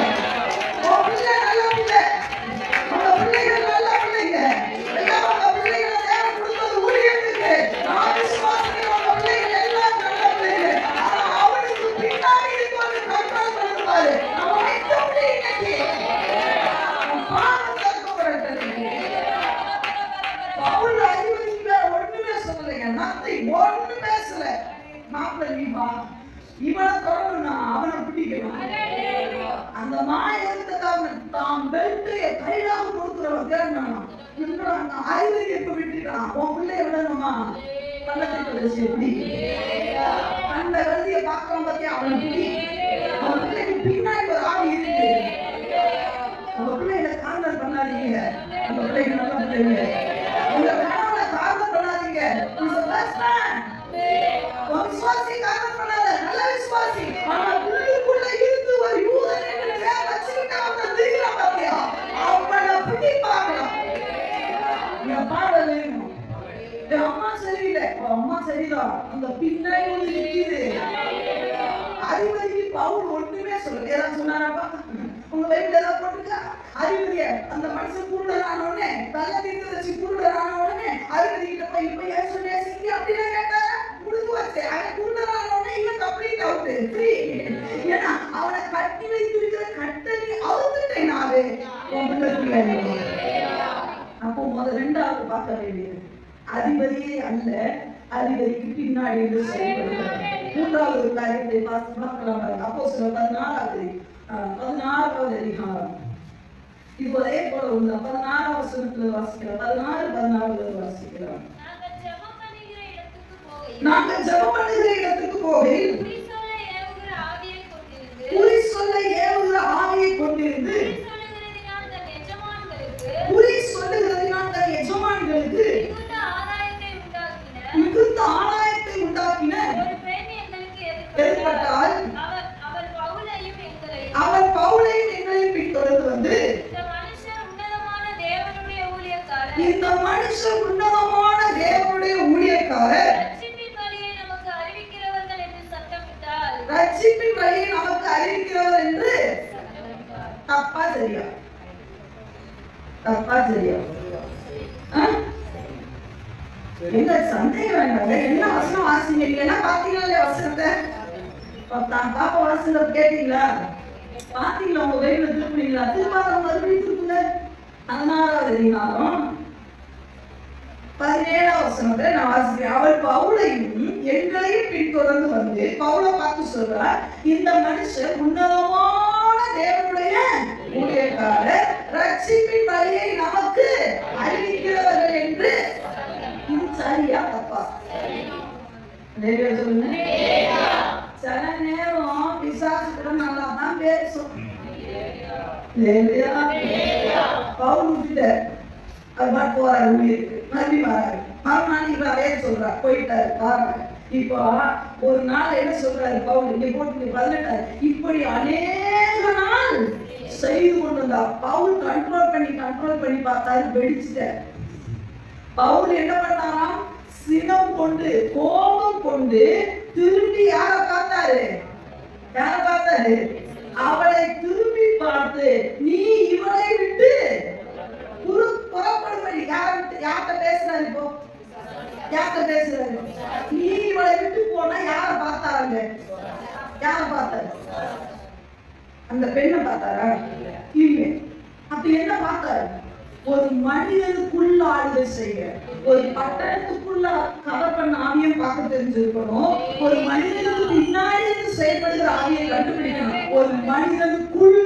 Speaker 1: உன் பிள்ளை நல்ல பிள்ளை, உங்க பிள்ளைகள் நல்ல பிள்ளைங்க, எல்லாம் உங்க பிள்ளைகளை தேவன் கொடுத்தது ஊழியத்துக்கு. நான் விசுவாசிக்கிறேன், உங்க பிள்ளைகள் எல்லாம் நல்ல பிள்ளைங்க. ஆனா அவனுக்கு பின்னாடி இருக்கவங்க கண்ட்ரோல் பண்ணுவாரு. நம்ம வைத்தபடி இன்னைக்கு பாவம் தடுக்கப்படட்டும். பவுல் அதிபதிக்கு வேற ஒண்ணுமே சொல்லலைங்க, நத்திங், ஒண்ணு பேசல. மாப்பிள்ளை நீ வா, இவனை தொடரணும்னா அவனை பிடிக்கணும். அந்த நாய் எடுத்ததாக தாம் பெல்ட்டைய கையிலாக கொடுக்கிறவன் தேடணும். அந்த அறிவுரை எப்ப விட்டுட்டான்? உன் பிள்ளைய விடணுமா? பள்ளத்தை வச்சு எப்படி அந்த கருதிய பார்க்கலாம் பார்த்தியா? அவனை பிடி. அவன் பிள்ளைக்கு பின்னாடி ஒரு ஆள் இருக்கு. உங்க பிள்ளைகளை காதல் பண்ணாதீங்க, உங்க பிள்ளைங்க நல்ல பிள்ளைங்க. உங்க கணவனை காதல் பண்ணாதீங்க. விசுவாசி காரணம் பண்ணாத, நல்ல விசுவாசி. ஆனா உள்ளுக்குள்ள இருந்து ஒரு யூதன் என்று பேர் வச்சுக்கிட்டு அவன் திரிகிறான் பாத்தியா? அவனை பிடி பார்க்கலாம். என் பார்வை வேணும். என் அம்மா சரியில்லை, அம்மா சரிதான், அந்த பின்னாடி ஒன்று நிற்கிது. அதிபதிக்கு பவுல் ஒண்ணுமே சொல்லல. ஏதாவது சொன்னாராப்பா? உங்க வயிற்றுல ஏதாவது போட்டுருக்கா? அதிபதிய அந்த மனுஷன் குருடர் ஆன உடனே, நல்ல தீர்த்து வச்சு குருடர் ஆன உடனே அதிபதி கிட்ட போய் இப்ப ஏன் சொன்னே சிங்கி அப்படின்னு கேட்டாரா? முடிஞ்சு வச்சு அவன் குருடர் ஆன உடனே இவன் கம்ப்ளீட் அவுட்டு, ஃப்ரீ. ஏன்னா அவனை கட்டி வைத்திருக்கிற கட்டளை அவுத்துட்டேன் நானு. அப்போ முதல் ரெண்டாவது பார்க்க வேண்டியது அதிபதியே அல்ல, அதிபதிக்கு பின்னாடி இருந்து செயல்படுகிறார். மூன்றாவது காரியத்தை பார்க்கலாம். அப்போஸ்தலர் 16வது அதிகாரம். இப்போ அதே போல உள்ள 16வது வசனத்துல வாசிக்கலாம். 16 16 வாசிக்கலாம்.
Speaker 3: நாங்கள் ஜெபம் பண்ணுகிற இடத்துக்கு போகையில்
Speaker 1: நாங்கள் ஜெபம் பண்ணுகிற இடத்துக்கு போகையில் குறி சொல்ல ஏவுகிற ஆவியை கொண்டிருந்து குறி சொல்லுகிறதினால் தன் எஜமான்களுக்கு மிகுந்த ஆதாயத்தை உண்டாக்கின ஏற்பட்டால் அவர் பவுலையும் எங்களையும் பின்தொடர்ந்து வந்து இந்த மனுஷன் உன்னதமான தேவனுடைய ஊழியக்காரர், ரட்சிப்பின் வழியை நமக்கு அறிவிக்கிறவர் என்று தப்பா சரியா? தப்பா சரியா? எங்க சந்தேகம் வேண்டாங்க. என்ன வசனம் வாசிங்க? இல்லைன்னா பாத்தீங்களா இல்லையா வசனத்தை? பாப்பா வாசனை கேட்டீங்களா? பாத்தீங்களா? உங்க வேலை திருப்பினீங்களா? திருப்பாத மறுபடியும் திருப்புங்க. 16வது அதிகாரம் 17வது வசனத்தை நான் வாசிக்கிறேன். அவள் பவுலையும் எங்களையும் பின்தொடர்ந்து வந்து பவுலை பார்த்து சொல்றார், இந்த மனுஷன் உன்னதமான தேவனுடைய ஊழியக்காரர், ரட்சிப்பின் வழியை நமக்கு அறிவிக்கிறவர்கள் என்று. இது சரியா தப்பா? சொல்லுங்க. சில நேரம் பிசாசுக்கு நல்லா தான் பேசும். பவுல் விட்டுட்டார், அவர் போறாரு ஊழியருக்கு, மறுபடியும் வராரு. மறுநாள் அதே சொல்றாரு, போயிட்டாரு பாருங்க. இப்போ ஒரு நாள் என்ன சொல்றாரு பவுல், இங்க போட்டு 18, இப்படி அநேக நாள் செய்து கொண்டிருந்தா. பவுல் கண்ட்ரோல் பண்ணி பார்த்தாரு, வெடிச்சுட்டார். பவுல் என்ன பண்ணாராம்? சினம் கொண்டு கோபம் கொண்டு திரும்பி யாரை பார்த்தாரு? அவளை திரும்பி பார்த்து, நீ இவளை விட்டு புறப்படும்படி. யார்கிட்ட பேசுறாரு? இப்போ யார்கிட்ட பேசுறாரு? நீ இவளை விட்டு போனா யாரை பார்த்தாங்க? யாரை பார்த்தாரு? அந்த பெண்ணை பார்த்தாரா? இல்லை. அப்படி என்ன பார்த்தாரு? ஒரு மனிதனுக்குள்ள ஆளுகை செய்ய, ஒரு பட்டணத்துக்குள்ள கவர் பண்ண ஆவியம் பார்க்க தெரிஞ்சிருக்கணும். ஒரு மனிதனுக்கு பின்னாடி செயல்படுகிற ஆவியை கண்டுபிடிக்கணும். ஒரு மனிதனுக்குள்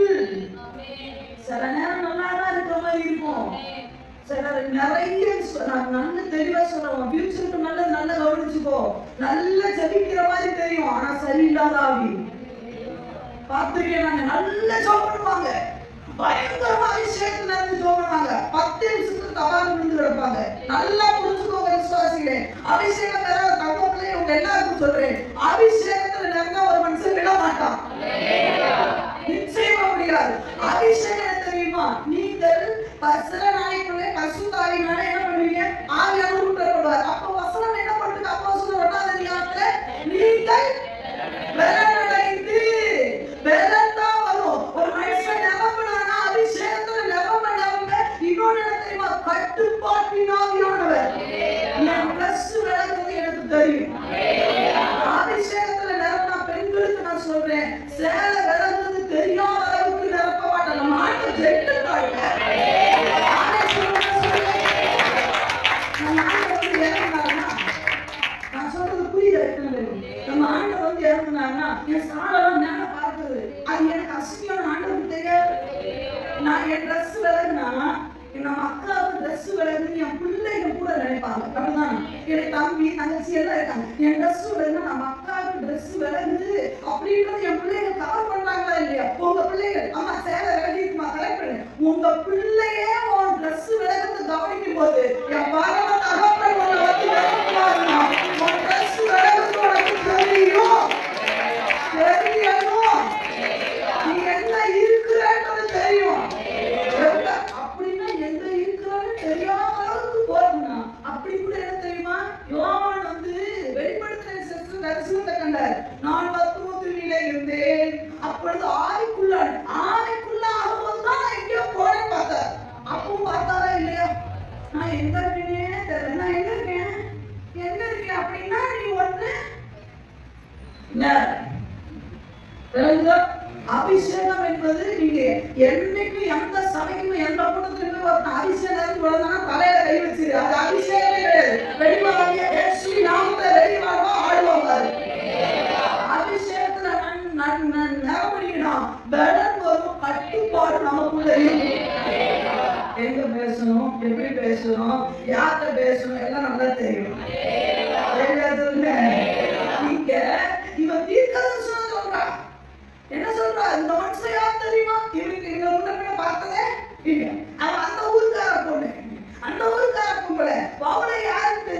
Speaker 1: சில நேரம் நல்லாதான் இருக்கிற மாதிரி இருக்கும். சிலர் நிறைய நல்ல தெளிவா சொல்றோம், ஃபியூச்சருக்கு நல்ல கவனிச்சுக்கோ, நல்ல ஜபிக்கிற மாதிரி தெரியும், ஆனா சரியில்லாத ஆவி. பார்த்துருக்கேன், நாங்க நல்ல ஜோம் பண்ணுவாங்க, பயங்கரமா அபிஷேகத்துல இருந்து ஜோம் பண்ணுவாங்க, 10 நிமிஷத்துக்கு தபால் விழுந்து கிடப்பாங்க. நல்லா புரிஞ்சுக்கோங்க விசுவாசிகளே, அபிஷேகம் வேற தகவலே உங்க எல்லாருக்கும் சொல்றேன், அபிஷேகத்துல நிறைய ஒரு மனுஷன் விட மாட்டான், நிச்சயமா முடியாது. அபிஷேகம் தெரியுமா? நீங்கள் சில நாளைக்குள்ளே பசுத்தாவினால என்ன பண்ணுவீங்க? ஆவியானவர் ஊற்றப்படுவார். அப்போ வசனம் என்ன பண்ணுது? அப்போஸ்தலர் 1ஆம் அதிகாரத்துல நீங்கள் பலனடைந்து, பலன்தா வரும். ஒரு மனுஷன் நிரம்பினானா அபிஷேகத்துல நிரம்பினவங்க இன்னொன்னு என்ன தெரியுமா? கட்டுப்பாட்டின் ஆவியானவர். என் பிளஸ் விளக்குறது எனக்கு தெரியும். அபிஷேகத்துல நிரம்பினா பெண்களுக்கு நான் சொல்றேன், சேலை விளக்குறது தெரியாத அளவுக்கு நிரப்ப மாட்டேன். நம்ம ஆட்டு ஜெட்டு நான் சொல்றது புரியுது. நம்ம ஆண்டவர் வந்து இறங்குனாருன்னா என் சாலெல்லாம் மேல பார்க்குது, அது எனக்கு அசிங்கமான ஆண்டவருக்கு தெரியாது. நான் என் ட்ரெஸ் விலகுனா நம்ம அக்காவுக்கு ட்ரெஸ் விலகுன்னு என் பிள்ளைகள் கூட நினைப்பாங்க. அப்படிதான் என் தம்பி தங்கச்சி எல்லாம் இருக்காங்க. என் ட்ரெஸ் விலகுனா நம்ம அக்காவுக்கு ட்ரெஸ் விலகுது அப்படின்றது என் பிள்ளைகள் கவர் பண்றாங்களா இல்லையா? உங்க பிள்ளைகள் அம்மா சேலை விலகிக்குமா கலெக்ட் பண்ணு, உங்க பிள்ளையே உன் ட்ரெஸ் விலகுறது கவனிக்கும் போது என் பரம தகப்பன் உன்னை வந்து விலகுவாருன்னா உன் ட்ரெஸ் விலகுறது உனக்கு தெரியும். நீ என்ன இருக்கிறன்றது தெரியும். அப்படின்னா எங்க இருக்கிறான்னு தெரியாத அளவுக்கு போறதுனா அப்படி கூட என்ன தெரியுமா? யோவான் வந்து வெளிப்படுத்தின தரிசனத்தை கண்டார். நான் பத்மோத்திலே இருந்தேன், அப்பொழுது ஆவிக்குள்ள ஆகும்போதுதான் நான் எங்கேயோ போறேன்னு பார்த்தார். அப்பவும் பார்த்தாரா இல்லையா? நான் எங்க இருக்கேனே தெரியல. நான் எங்க இருக்கேன் அப்படின்னா நீ ஒண்ணு அபிஷேகம் என்பது நீங்க என்னைக்கு எந்த சபைக்கும் எந்த கூட்டத்திலுமே ஒரு அபிஷேகம் வளர்ந்தானா தலையில கை வச்சிரு, அது அபிஷேகமே கிடையாது. வெளிவாங்க இயேசு நாமத்தை வெளிவாங்க ஆடுவாங்க. அபிஷேகத்துல நிரம்பினா பலன் வரும், கட்டுப்பாடு நமக்குள்ள எங்க பேசணும், எப்படி பேசணும், யார்கிட்ட பேசணும் எல்லாம் நல்லா தெரியும். சொல்லுங்க. இங்க இவன் தீர்க்கதரிசனம் சொல்றான். என்ன சொல்றா? இந்த மனுஷன் யார் தெரியுமா? இவருக்கு இங்க முன்ன பார்த்ததே இல்ல. அவன் அந்த ஊருக்கார பொண்ணு, அந்த ஊருக்கார பொம்பளை. பவுலை யாருக்கு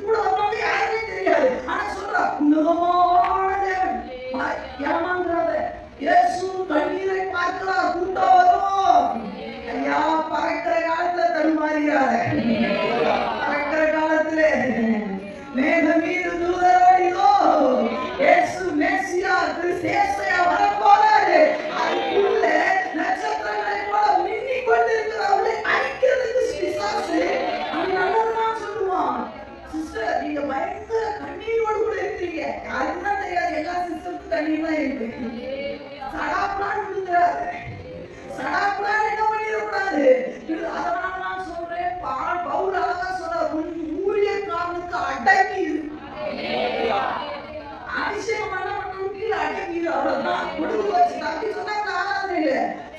Speaker 1: கூட வந்தவங்க யாருமே தெரியாது. ஆனா சொல்றா, உன்னதமான தேவன். ஏமாந்துறாத. இயேசு கண்ணீரை பார்க்கிறார், கூட்டம் வரும். ஐயா, பறக்கிற காலத்துல தடுமாறுகிறாத. பறக்கிற காலத்துல மேக மீது தூதரோடிதோ இயேசு மேசியா கிறிஸ்தேசையா வரப்போறாரு. அதுக்குள்ள நட்சத்திரங்களை போல மின்னிக் கொண்டிருக்கிறவர்களை அழிக்கிறதுக்கு பிசாசு அவன் நல்லதுதான் சொல்லுவான். சிஸ்டர், நீங்க பயங்கர கண்ணீரோடு கூட இருக்கிறீங்க. யாருக்கும் தான் தெரியாது, எல்லா சிஸ்டருக்கும் கண்ணீர் தான் இருக்கு. சடாப்புடான்னு விழுந்துடாது. சடாப்புடான்னு என்ன பண்ணிடக்கூடாது. அதனால நான் சொல்றேன், பவுல் அழகா சொல்ற, ஊழியக்காரனுக்கு அடங்கி அபிஷேகம் பண்ண கீழே அடங்கிது. அவ்வளவுதான், முடிவு வச்சு. தம்பி சொன்னாங்க ஆராதனை இல்ல,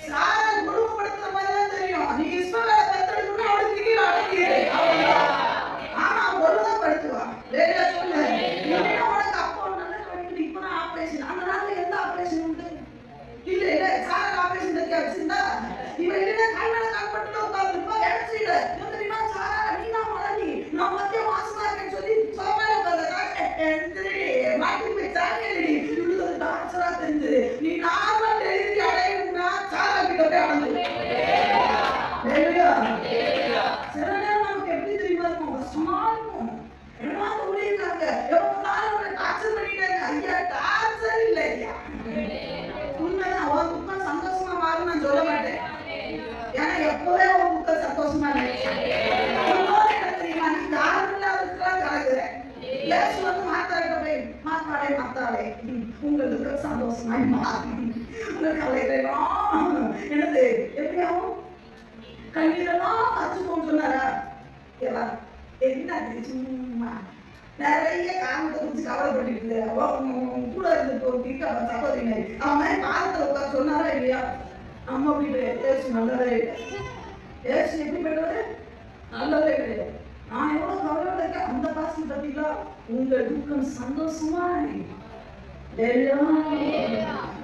Speaker 1: சாரா குடும்பப்படுத்துற மாதிரி தான் தெரியும். நீ இஸ்மவேலை பெத்தெடுக்கணும்னா அவளுக்கு கீழே அடங்கிடு. ஆமா, ஒழுங்கா படுத்துவா. வேற சொல்லு, உனக்கு அப்போ நல்ல கிடைக்குது, இப்பதான் ஆபரேஷன். அந்த நாள்ல எந்த ஆபரேஷன் உண்டு? இல்ல இல்ல, சாரா ஆபரேஷன் தெரியா வச்சிருந்தா இவன் இல்ல கண்ணால காப்பட்டு உட்கார்ந்துப்பா. இடத்துல தெரியுமா, சாரா நீ தான் மலடி, நான் மத்திய மாசமா இருக்கேன்னு சொல்லி சோமால மாட்டி போய் சாங்கடி. இவ்வளவு ஒரு டான்ஸரா தெரிஞ்சது. நீ நார்மல் டெலிவரி அடையணும்னா சாரா கிட்ட போய் அடைஞ்சு. சில நேரம் நமக்கு எப்படி தெரியுமா இருக்கும், கஷ்டமா இருக்கும். எல்லாரும் ஊழியக்காரங்க எவ்வளவு டார்ச்சர் பண்ணிட்டாங்க. ஐயா, டார்ச்சர் இல்லை ஐயா, உண்மைதான். அவன் துக்கம் சந்தோஷமா மாறும் நான் சொல்ல மாட்டேன். ஏன்னா எப்பவே அவன் துக்கம் சந்தோஷமா நினைக்கிறேன். தெரியுமா, நீ காரணம் இல்லாததுக்கெல்லாம் கலக்குறேன். இயேசு வந்து மாத்தாட்ட போய், மாத்தாடே மாத்தாடே, உங்களுக்கு சந்தோஷமாய் மாறும். உங்க கலையெல்லாம் என்னது எப்படியாவும் கண்ணீரெல்லாம் அச்சுக்கோன்னு சொன்னாரா? என்ன சும்மா நிறைய காரணத்தை குறிச்சு கவலைப்பட்டு கூட இருந்து சகோதரி அவன் பாதத்துல உட்கார சொன்னாரா இல்லையா? நம்ம அப்படி ஏசு நல்லதே இல்லை. ஏசு எப்படி பெற்றவர்? நல்லதே கிடையாது. நான் எவ்வளவு கவலையோட இருக்கேன் அந்த பாசம் பத்திங்களா? உங்க துக்கம் சந்தோஷமா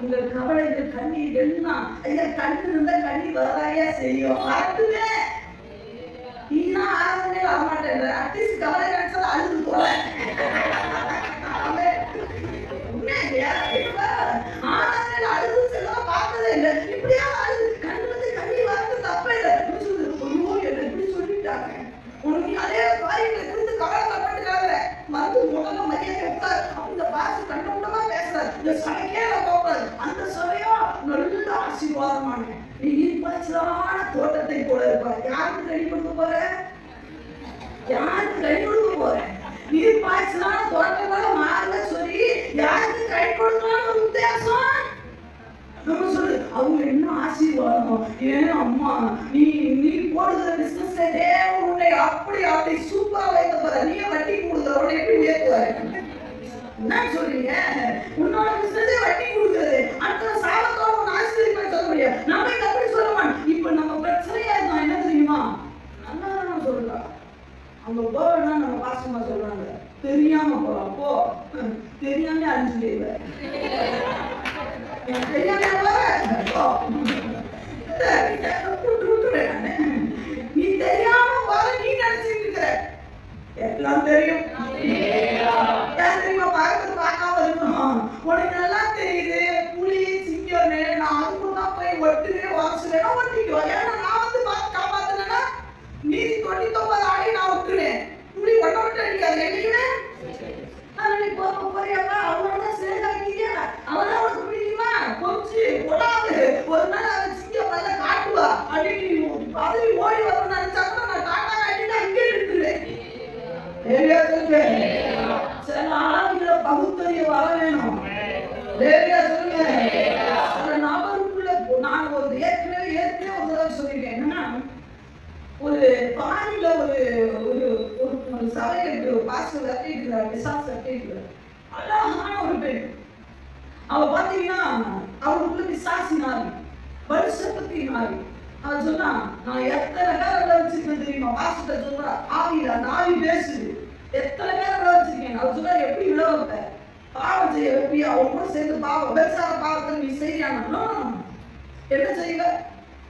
Speaker 1: உங்க கவலைகள் கண்ணீர் எல்லாம் ஐயா, கண்ணு இருந்தா கண்ணீர் வரதாயா செய்யும். அதுவே இன்னும் ஆராதனை வரமாட்டேன். அட்லீஸ்ட் கவலை நினைச்சா அழுது போறேன். ஆராதனை அழுது செல்ல பார்த்ததே இல்லை. இப்படியா அழுது கண்ணுல கண்ணீர் வரது தப்பே இல்லை. என்ன இப்படி சொல்லிட்டாங்க, உனக்கு அதே காரியங்களை குறித்து கவலைப்பட்டுக்காத. மருந்து முதல்ல மரியாதை உட்கார். அந்த பாசு கண்டமா பேசுறாரு. இந்த சபைக்கே போகக்கூடாது. அந்த சபையா நல்ல ஆசீர்வாதமான நீ நீர்ப்பாய்ச்சலான தோட்டத்தை போல இருப்பார். யாருக்கு கை கொடுக்க போற? யாருக்கு கை கொடுக்க போற? நீர்ப்பாய்ச்சலான தோட்டம் போல மாறுங்க சொல்லி யாருக்கு கை கொடுக்கலாம்னு ஒரு உத்தேசம் நம்ம சொல்லு. அவங்க என்ன ஆசீர்வாதம். ஏன் அம்மா, நீ போடுகிற பிசினஸ்ல தேவன் உன்னை அப்படி சூப்பரா வைக்க போற. நீ வட்டி கொடுக்குற உடனே எப்படி உயர்த்துவாரு? என்ன சொல்றீங்க? உன்னோட பிசினஸே வட்டி கொடுக்குறது. அடுத்த சாபத்தோட உன் ஆசீர்வாதம் சொல்ல முடியாது. நம்ம இங்க அப்படி சொல்லுவான். இப்ப நம்ம பிரச்சனையா இருக்கோம் என்ன தெரியுமா? நல்லா சொல்றோம். அவங்க போனா நம்ம பாசமா சொல்றாங்க, தெரியாம போலாம். போ, தெரியாம அழிஞ்சுடுவ. நீ தெரியாம போற, நீ நினைச்சிட்டு இருக்கிற எல்லாம் தெரியும். தெரியுமா, பார்க்கறது பார்க்காம இருக்கணும். உனக்கு நல்லா தெரியுது புலி சிங்கம்னு. நான் அதுக்குதான் போய் ஒட்டுவே வாசிலேன்னா ஒட்டிக்குவோம். ஏன்னா நான் வந்து பார்த்து காப்பாத்தினா நீதி 99 ஆடி நான் விட்டுருவேன். புலி ஒட்ட விட்டு அடிக்காது. என்னைக்குமே போறியாப்பா, அவனோட சேர்ந்தாக்கிங்க. அவதான் உனக்கு பிடிக்குமா? கொஞ்சு கொடாது. ஒரு நாள் அவன் சிங்கம் நல்லா காட்டுவா அப்படின்னு பதவி ஓடி வரணும்னு நினைச்சா கூட நான் டாட்டா காட்டிட்டு அங்கே எடுத்துருவேன். சில ஆளுங்களை பகுத்தறிய வர வேணும். சொல்லுங்க. அந்த நபருக்குள்ள நான் ஒரு ஏற்கனவே ஒரு தடவை சொல்லிட்டேன். என்னன்னா, ஒரு பாரில ஒரு சபைக்கு ஒரு பாஸ்டர் கட்டிட்டு விசாஸ் கட்டிட்டு அழகான ஒரு பெண். அவ பாத்தீங்கன்னா அவளுக்குள்ள விசாசினாரி வருஷத்தினாரி. அவன் சொன்னா, நான் எத்தனை பேரை வச்சிருக்கேன் தெரியுமா? பாஸ்டர் சொல்றா, ஆவியில அந்த ஆவி பேசுது. எத்தனை பேர் விட வச்சிருக்கீங்க? அவர் சொல்ற எப்படி விட வைப்ப? பாவம் செய்ய வைப்பியா? அவங்க கூட சேர்ந்து பாவம் பெருசான பாவத்தை நீ செய்யானா? என்ன செய்வ?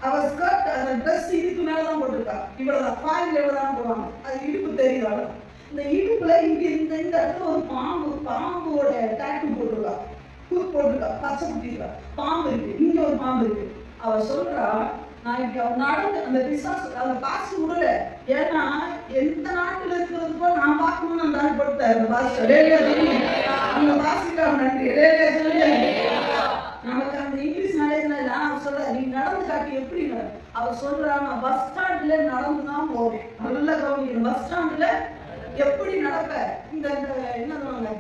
Speaker 1: அவ ஸ்கர்ட் அந்த ட்ரெஸ் இதுக்கு மேலதான் போட்டிருக்கா. இவ்வளவுதான் பாயிண்ட் எவ்வளவுதான் போடுவாங்க. அது இடுப்பு தெரியுது. இந்த இடுப்புல இங்க இந்த இடத்துல ஒரு பாம்போட டாட்டூ போட்டிருக்கா. போட்டிருக்கா, பச்சை குட்டிருக்கா. பாம்பு இருக்கு, இங்க ஒரு பாம்பு இருக்கு. அவ சொல்றா, நான் இப்ப நடந்து அந்த பிசாசு அந்த பாசு விடல. ஏன்னா எந்த நாட்டுல இருக்கிறதுக்கோ நான் பார்க்கணும்னு அந்த ஆள் போட்டார். அந்த பாசு அந்த பாசுக்கு நன்றி. நமக்கு அந்த இங்கிலீஷ் நாலேஜ்ல இல்ல. அவன் சொல்ற, நீ நடந்து காட்டி எப்படி? அவ சொல்றா, நான் பஸ் ஸ்டாண்ட்ல நடந்துதான் போவேன். நல்ல கவனிக்கணும். பஸ் ஸ்டாண்ட்ல எப்படி நடப்ப? இந்த என்ன சொல்லுவாங்க,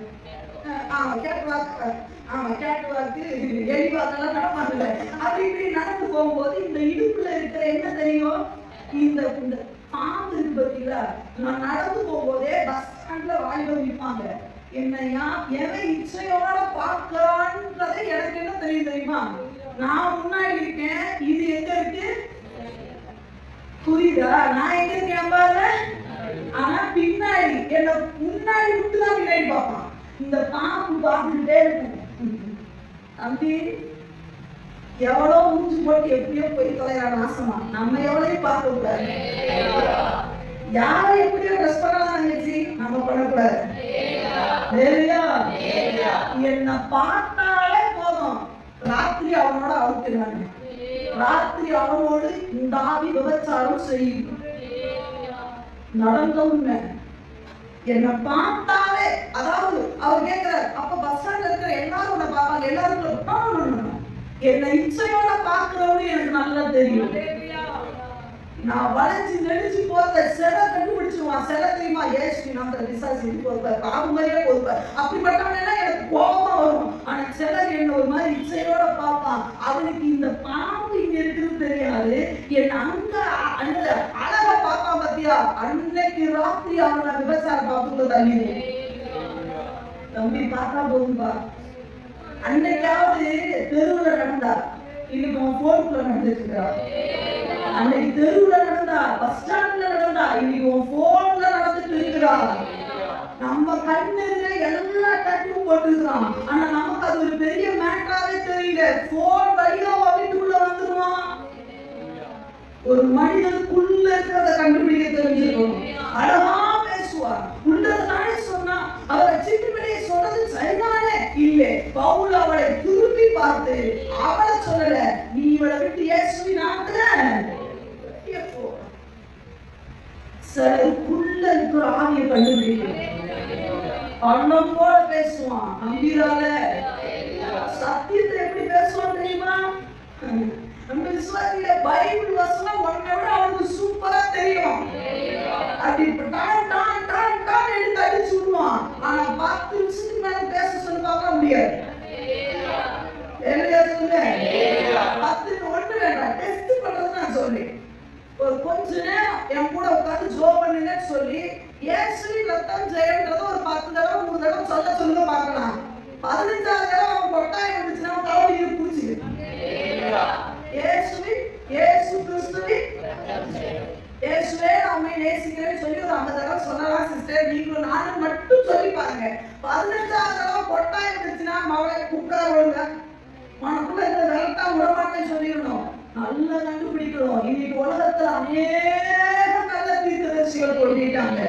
Speaker 1: கேட்வாக்கு எலிவாக்கெல்லாம் நடப்பாங்கல்ல, அப்படி இப்படி நடந்து போகும்போது இந்த இடுப்புல இருக்கிற என்ன தெரியும்? இந்த பாம்பு இருக்கு பார்த்தீங்களா? நான் நடந்து போகும்போதே பஸ் ஸ்டாண்ட்ல வாயில நிற்பாங்க. என்னையா எவன் இச்சையோட பார்க்கறான்றதை எனக்கு என்ன தெரியும் தெரியுமா? நான் முன்னாடி இருக்கேன், இது எங்க இருக்கு? புரியுதா? நான் எங்க இருக்கேன் பாரு. ஆனா பின்னாடி என்ன முன்னாடி விட்டுதான் பின்னாடி பார்ப்பான். இந்த பாம்பு பார்த்துக்கிட்டே இருக்கும். தம்பி எவ்வளோ மூச்சு போட்டு எப்படியோ போய் தொலைகிற நாசமா, நம்ம எவ்வளவு பார்க்க கூடாது. யாரை எப்படியோ ட்ரெஸ் பண்ணலாம் நினைச்சு நம்ம பண்ணக்கூடாது. என்ன பார்த்தாலே போதும், ராத்திரி அவனோட அவுத்துறாங்க. ராத்திரி அவனோடு இந்த ஆவி விபச்சாரம் செய்யும். நடந்த உண்மை. என்ன பார்த்தாலே, அதாவது அவர் கேட்கிறார், அப்ப பஸ் ஸ்டாண்ட்ல இருக்கிற எல்லாரும் உன்னை பார்ப்பாங்க, எல்லாரும் என்ன இச்சையோட பார்க்கிறவனு எனக்கு நல்லா தெரியும். நான் வளைச்சு நெளிச்சு போறத சில கண்டுபிடிச்சுவான். சில தெரியுமா? ஏசி நம்ம விசாசி போறப்ப பாம்பு மாதிரியே போறப்ப அப்படிப்பட்டவனா எனக்கு கோபமா வரும். ஆனா சிலர் என்ன ஒரு மாதிரி இச்சையோட பார்ப்பான். அவனுக்கு இந்த பாம்பு இங்க இருக்குன்னு தெரியாது. என் அங்க அந்த அழகா பார்ப்பான் பத்தியா? அன்னைக்கு ராத்திரி அவனை விபச்சார பாம்புக்குள்ள தள்ளிடு. தம்பி பார்த்தா போதும்பா. அன்னைக்காவது தெருவுல நடந்தா, இன்னைக்கு அவன் போனுக்குள்ள நடந்துட்டு இருக்கா. அன்னைக்கு தெருவுல நடந்தா, பஸ் ஸ்டாண்ட்ல நடந்தா, இன்னைக்கு உன் போன்ல நடந்துட்டு இருக்கிறா. நம்ம கண்ணுல எல்லா டேட்டூவும் போட்டுருக்கான். ஆனா நமக்கு அது ஒரு பெரிய மேட்டராவே தெரியல. போன் வழியா வீட்டுக்குள்ள வந்துருவான். ஒரு மனிதனுக்குள்ள இருக்கிறத கண்டுபிடிக்க தெரிஞ்சிருக்கும். அழகா பேசுவார். உள்ளதானே சொன்னா அவரை சிட்டுப்படியே சொன்னது சரிதானே? இல்லை, பவுல் அவளை திருப்பி பார்த்து அவளை சொல்லல, நீ இவளை விட்டு இயேசுவின் நாமத்துல சிலருக்குள்ள இருக்கிற ஆவியை கண்டுபிடிக்கும். அண்ணம் போல பேசுவான். நம்பிரால சத்தியத்தை எப்படி பேசுவான் தெரியுமா? நம்ம விசுவாசியில பைபிள் வசனம் ஒன்றை விட அவனுக்கு சூப்பரா தெரியும். அப்படி டான் டான் டான் டான் எடுத்து அடிச்சு விடுவான். ஆனா 10 நிமிஷத்துக்கு மேல பேச சொல்லி பார்க்க முடியாது. என்ன சொல்லுங்க? 10 ஒன்று வேண்டாம், டெஸ்ட் பண்றது நான் சொல்றேன். ஒரு கொஞ்ச நேரம் என் கூட உட்காந்து ஜோ பண்ணுன்னு சொல்லி இயேசுவின் ரத்தம் ஜெயம்ன்றத ஒரு 10 தடவை 3 தடவை சொல்லுங்க பார்க்கலாம். 15வது தடவை அவன் கொட்டாயம் வந்துச்சுன்னா தலையை பிடிச்சி இயேசு கிறிஸ்துவின் இயேசுவே நம்மை நேசிக்கிறேன்னு சொல்லி ஒரு 50 தடவை சொல்லலாம் சிஸ்டர். நீங்களும் நானும் மட்டும் சொல்லி பாருங்க. 15வது தடவை கொட்டாயம் வந்துச்சுன்னா மகளை உட்கார விடுங்க. உனக்குள்ள இருக்கிற விரட்டா விடமாட்டேன்னு சொல்லிடணும். நல்லா கண்டுபிடிக்கணும். இன்னைக்கு உலகத்துல அநேக நல்ல தீர்க்கதரிசிகள் கொண்டிட்டாங்க.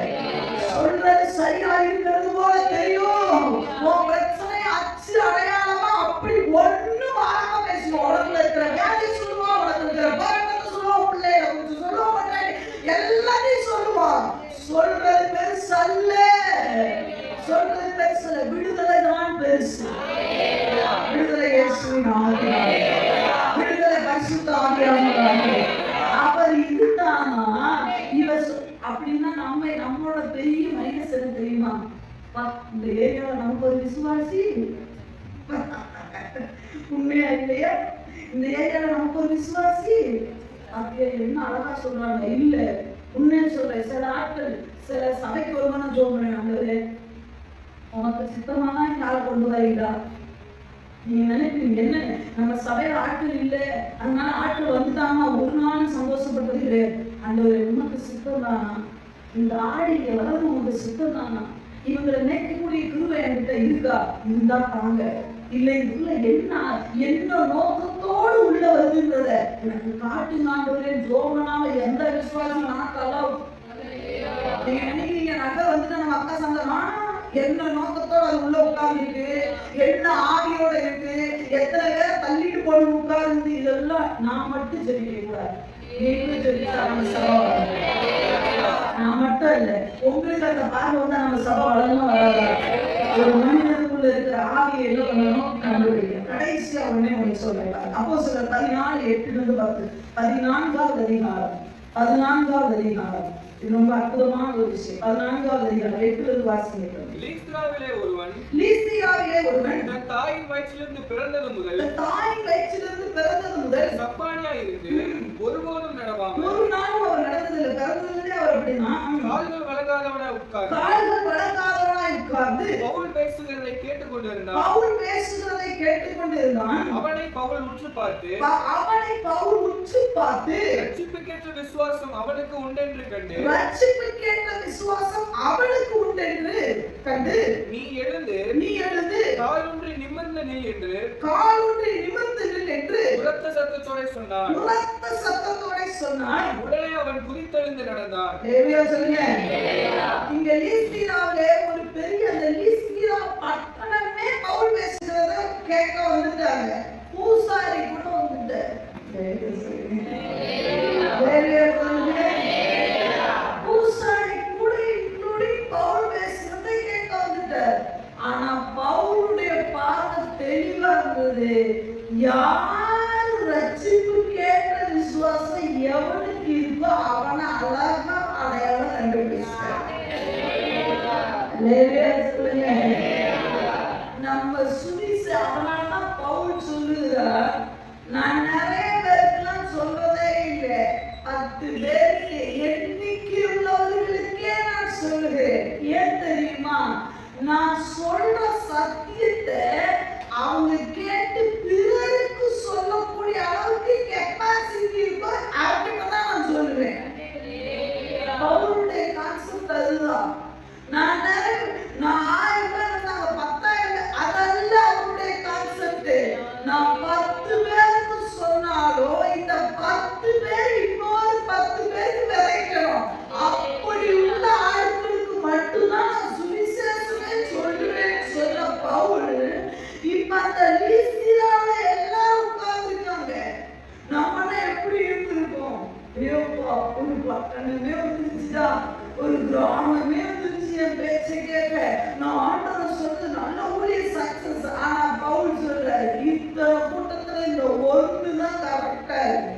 Speaker 1: சொல்றது சரியா இருக்கிறது போல தெரியும். உன் பிரச்சனை அச்சு அடையாளமா அப்படி ஒண்ணு வாராம பேசணும். உலகத்துல இருக்கிற வியாதி சொல்லுவான், உலகத்துல இருக்கிற பரக்கத்தை சொல்லுவான், பிள்ளைய கொஞ்சம் சொல்லுவா மாட்டேன், எல்லாத்தையும் சொல்லுவான். சொல்றது பெருசு அல்ல, சொல்றது பெருசு அல்ல, விடுதலை தான் பெருசு. விடுதலை இயேசுவின் ஆவியானவரே, விடுதலை பரிசுத்த ஆவியானவரே. அவர் இருந்தானா அப்படின்னா நம்மளோட பெரிய மைனஸ் என்ன தெரியுமா? இந்த ஏரியாவில் நமக்கு ஒரு விசுவாசி உண்மையா இல்லையா? இந்த ஏரியாவில் நமக்கு ஒரு விசுவாசி அப்படியே என்ன அழகா சொல்றாங்க. இல்ல உண்மையா சொல்றேன். சில ஆட்கள் சில சபைக்கு வருமான ஜோம் பண்ணுவாங்க. உனக்கு சித்தமானா இந்த ஆளை கொண்டு வரீங்களா? நீங்க நினைப்பீங்க என்ன நம்ம சபையில ஆட்கள் இல்லை, அதனால ஆட்கள் வந்துட்டாங்கன்னா ஒரு நாளும் சந்தோஷப்பட்டது கிடையாது. அந்த உனக்கு சித்தம் தான் இந்த ஆடு இங்க வளர்ந்து உங்க சித்தம் தானா, இவங்களை மேய்க்கக்கூடிய கிருபை என்கிட்ட இருக்கா, இருந்தா தாங்க, இல்லை இதுல என்ன நோக்கத்தோடு உள்ள வருதுன்றத எனக்கு காட்டுங்க ஆண்டவரே. ஜோமனாம எந்த விசுவாசம் நாக்கெல்லாம் நீங்க நினைக்கிறீங்க நகை வந்துட்டு நம்ம அக்கா சந்தமா என்ன நோக்கத்தோட அது உள்ள உட்கார்ந்துருக்கு, என்ன ஆவியோட இருக்கு, எத்தனை பேரை தள்ளிட்டு போய் உட்கார்ந்து, இதெல்லாம் நான் மட்டும் ஜெபிக்க கூடாது, நீங்களும் ஜெபிச்சா நம்ம சபை நான் மட்டும் இல்ல, உங்களுக்கு அந்த பார்வை வந்து நம்ம சபை வளரணும் வராதா. ஒரு மனிதனுக்குள்ள இருக்கிற ஆவியை என்ன பண்ணணும் கண்டுபிடிக்க. கடைசியா உடனே உங்களுக்கு சொல்றேன். அப்போஸ்தலர் 14:8-10 14வது அதிகாரம் 14வது அதிகாரம் இது ரொம்ப அற்புதமான ஒரு விஷயம். 14வது அதிகாரம் 8 வாசிங்க.
Speaker 2: லீஸ்திராவிலே ஒருவன்
Speaker 1: தன்
Speaker 2: தாயின் வயிற்றிலிருந்து பிறந்தது முதல் சப்பானியா இருந்து ஒருபோதும் நடவாமல்,
Speaker 1: ஒரு நாளும் அவர் நடந்ததில்லை, பிறந்ததிலே அவர் அப்படின்னா
Speaker 2: கால்கள் வழங்காதவனாய் உட்கார்ந்து பவுல் பேசுகிறதை கேட்டுக்கொண்டிருந்தான். அவனை பவுல் உற்று பார்த்து ரட்சிப்புக்கேற்ற விசுவாசம் அவனுக்கு உண்டென்று கண்டு நீ எழுந்து காலூன்றி நிமிர்ந்து நில் என்று உரத்த சத்தத்தோட சொன்னான். உடனே அவன் குதித்தெழுந்து நடந்தான்.
Speaker 1: இங்க லீஸ்திராவிலே ஒரு பெரிய அந்த லீஸ்திரா பட்டணமே பவுல் பேசுறத கேட்க வந்துட்டாங்க. பூசாரி கூட வந்துட்டார். பூசாரி கூட இன்க்ளூடிங் பவுல் பேசுறத கேட்க வந்துட்டார். ஆனா பவுலுடைய பார்வை தெளிவா இருந்தது. யார் ரட்சிப்பு கேட்ட விசுவாசம் எவனுக்கு இருக்கோ அவனை அழகா அடையாளம் கண்டுபிடிச்சார். நம்ம சுவிச அவனால்தான் பவுல் சொல்லுகிறார். நான் நிறைய பேருக்குலாம் சொல்றதே இல்லை, 10 பேருக்கு எண்ணிக்கை உள்ளவர்களுக்கே நான் சொல்லுகிறேன். ஏன் தெரியுமா? நான் சொல்ற சத்தியத்தை அவங்க கேட்டு பிறருக்கு சொல்லக்கூடிய அளவுக்கு கெப்பாசிட்டி இருக்கோ அவர்கிட்ட தான் நான் சொல்லுவேன். பவுலுடைய கான்செப்ட் அதுதான். நான் 1000 பேர் இருந்தாங்க, 10,000 அதல்ல அவருடைய கான்செப்ட். நான் 10 பேருக்கு சொன்னாலும் இந்த 10 பேர் இன்னொரு 10 பேருக்கு விதைக்கணும். அப்படி உள்ள ஆட்களுக்கு மட்டும்தான் நான் சுவிசேஷமே சொல்லுவேன் சொல்ல பவுல் இப்ப அந்த லீஸ்திரால எல்லாரும் உட்கார்ந்துருக்காங்க. நம்மனா எப்படி இருந்திருக்கோம்? ஐயோப்பா, ஒரு பட்டணமே வந்துருச்சுடா, ஒரு கிராமமே வந்துருச்சு என் பேச்சை கேட்க, நான் ஆண்டவர் சொல்றது நல்ல ஊழிய சக்சஸ். ஆனா பவுல் சொல்றாரு, இத்தனை கூட்டத்துல இந்த ஒன்று தான் கரெக்டா இருக்கு.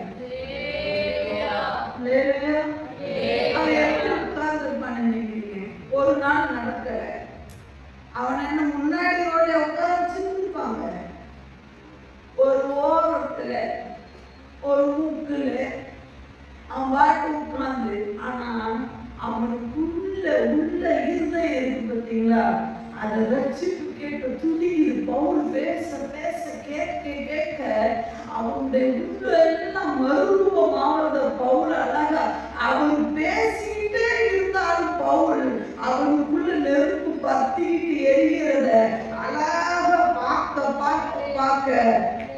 Speaker 1: அவன் எப்படி உட்கார்ந்துருப்பான்னு நினைக்கிறீங்க? ஒரு நாள் நடக்கல, அவனை என்ன முன்னாடி ரோட்ல உட்கார வச்சிருப்பாங்க. ஒரு ஓரத்துல ஒரு மூக்குல அவன் பாட்டு உட்கார்ந்து, ஆனா அவனுக்குள்ள இருதயம் இருக்கு பார்த்தீங்களா, அதை ரட்சிப்பு கேட்க துடிக்குது. பவுல் பேச பேச கேட்க கேட்க அவனுடைய உள்ள எல்லாம் மறுரூபம் ஆவத பவுல் அழகா அவன் பேசிக்கிட்டே இருந்தாலும் பவுல் அவனுக்குள்ள நெருப்பு பத்திக்கிட்டு எரிகிறத அழகா பார்க்க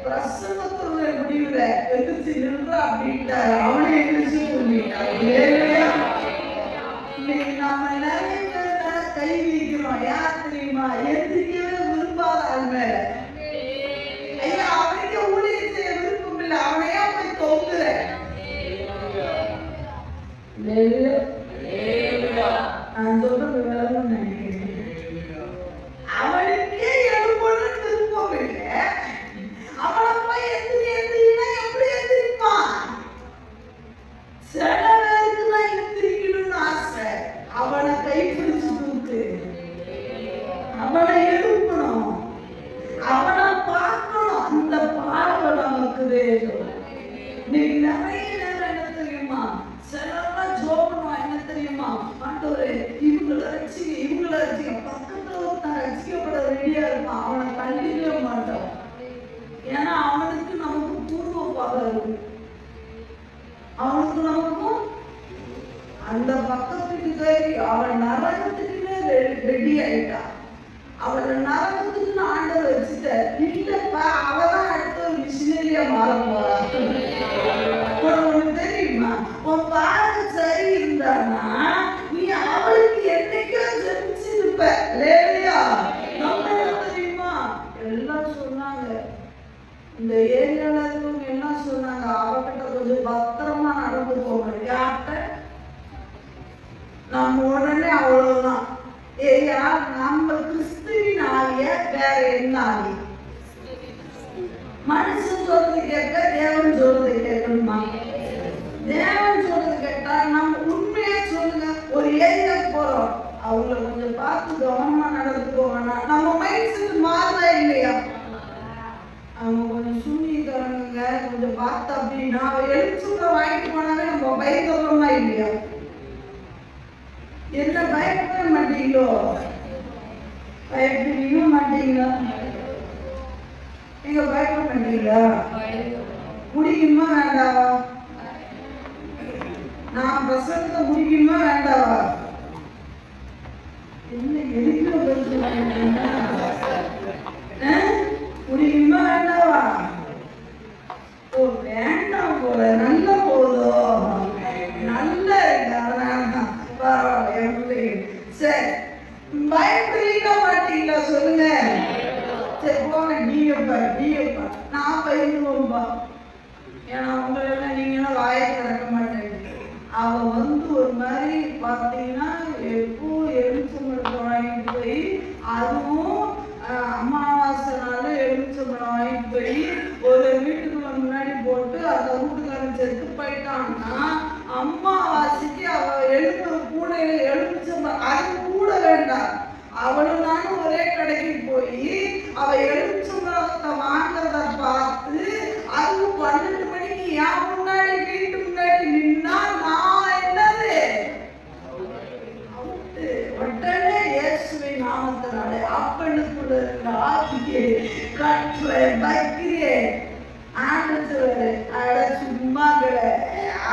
Speaker 1: பிரசன்னத்துடைய முடிவுல எதிர்த்து நின்ற அப்படின்ட்டார். அவனை எதிர்த்து சொல்லிட்டான். நாம நிறைய பேர் கை வைக்கிறோம். யார் தெரியுமா? எதிர்க்கவே விரும்பாத ஆள் மேல. ஐயா, அவனுக்கு ஊழியம் செய்ய விருப்பம் இல்லை, அவனையா போய் தொங்குற. நான் சொல்றது விளக்கம் நினைக்கிறேன். அவனுக்கே எழுப்பணும்னு விருப்பம் இல்லை, அவனை போய் எந்திரினா எப்படி எந்திரிப்பான்? சில பேருக்கு தான் எந்திரிக்கணும்னு ஆசை. அவனை கைப்பிடிச்சு தூக்கு, அவனை எழுப்பணும், அவனை பார்க்கணும். அந்த பார்வை நமக்கு வேணும். நீங்க நிறைய நேரம் என்ன தெரியுமா, சிலர்லாம் ஜோபணும் என்ன தெரியுமா, ஆண்டவரே இவங்களை ரசிக்க பக்கத்துல ஒருத்தன் ரசிக்கப்பட ரெடியா இருப்பான், அவனை கண்டிக்கவே மாட்டான். ஏன்னா அவனுக்கு நமக்கு பூர்வ பகை இருக்கு. அவனுக்கு நமக்கும் அந்த அந்த பக்கத்துக்கு அவன் நரகத்துக்குன்னு ரெடி ஆயிட்டா. அவளை நரகத்துக்குன்னு ஆண்டவர் வச்சுட்ட. இல்லப்பா, அவதான் அடுத்த ஒரு மிஷினரியா மாற போறா. உனக்கு தெரியுமா, உன் பார்வை சரி இருந்தானா நீ அவளுக்கு என்னைக்கோ ஜெபிச்சிருப்ப. லேலியா தெரியுமா? எல்லாம் சொன்னாங்க, இந்த ஏரியால இருக்கவங்க எல்லாம் சொன்னாங்க, அவகிட்ட கொஞ்சம் பத்திரமா நடந்து போங்க. யார்கிட்ட? நம்ம உடனே அவ்வளவுதான். ஏயா, நம்ம கிறிஸ்துவின் ஆவிய வேற என்ன ஆவி? மனுஷன் சொல்றது கேட்க, தேவன் சொல்றது கேட்கணுமா? தேவன் சொல்றது கேட்டா நம்ம உண்மையா சொல்லுங்க. ஒரு ஏரியாவுக்கு போறோம், அவங்கள கொஞ்சம் பார்த்து கவனமா நடந்துக்கோங்கன்னா நம்ம மைண்ட் செட் மாறதா இல்லையா? அவங்க கொஞ்சம் சூனியக்காரங்க, கொஞ்சம் பார்த்து அப்படின்னா எழுச்சுக்க வாங்கிட்டு போனாவே நம்ம பயந்துடுறோமா இல்லையா? என்ன பயப்பட மாட்டீங்களோ? பயப்படுவீங்க மாட்டீங்களா? நீங்க பயப்பட மாட்டீங்களா? முடியுமா வேண்டாவா? நான் பிரசங்கத்தை முடியுமா வேண்டாவா? என்ன எதுக்கு முடியுமா வேண்டாவா? ஓ, வேண்டாம் போல. நல்ல போதும், நல்ல அதனாலதான் பரவாயில்ல. சரி, பயப்படுவீங்களா மாட்டீங்களா சொல்லுங்க. சரி போங்க, நீங்கப்பா நான் பயந்துவோம்பா. ஏன்னா உங்களெல்லாம் நீங்களாம் வாயை திறக்க மாட்டேங்க. அவ வந்து ஒரு மாதிரி பார்த்தீங்கன்னா எப்போ எலுமிச்சம்பழம் வாங்கிட்டு போய், அதுவும் அமாவாசை நாள் எலுமிச்சம்பழம் வாங்கிட்டு போய் ஒரு வீட்டுக்குள்ள முன்னாடி போட்டு அந்த வீட்டுக்காரன் செத்து போயிட்டான்னா அம்மாவாசைக்கு அவ எழுப்புற கூடையில எலுமிச்சம்பழம் அது கூட வேண்டாம். அவளும் நானும் ஒரே கடைக்கு போய் அவ எலுமிச்சம்பழத்தை வாங்குறத பார்த்து அது 12 மணிக்கு என் முன்னாடி வீட்டு முன்னாடி நின்னா நான் என்னது உடனே இயேசுவின் நாமத்தினாலே அப்பனுக்குள்ள இருந்த ஆவியை கட்டுறேன், வைக்கிறேன். ஆண்டவர் அட சும்மாங்கள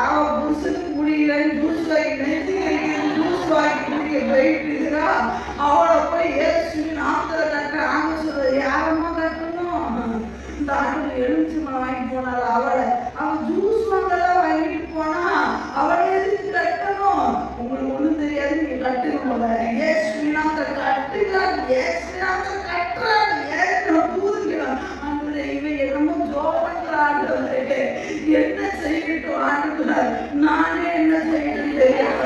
Speaker 1: அவ புருஷனுக்கு முடியலன்னு ஜூஸ் வாங்கி நெஞ்சு கழிக்கிறது, ஜூஸ் வாங்கி குடிக்க போயிட்டு இருக்கிறா. அவளை போய் இயேசுவின் நாமத்துல கட்டுற. ஆங்க சொல்ற, யாரம்மா கட்டணும்? இந்த ஆண்டு எலுமிச்சம்பழம் வாங்கி போனால அவளை, அவன் ஜூஸ் வாங்கலாம் வாங்கிட்டு போனா அவளை எதுக்கு கட்டணும்? உங்களுக்கு ஒண்ணும் தெரியாது, நீங்க கட்டுங்க போல. இயேசுவின் நாமத்துல கட்டுகிறான், இயேசுவின் நாமத்துல கட்டுறான், ஏற்கனவே பூதுகிறான். ஆண்டவரே, இவன் என்னமோ ஜோம் பண்ற ஆண்டவரே, என்ன செய்யட்டும் ஆண்டவரே, நானே என்ன செய்யணும் தெரியாது.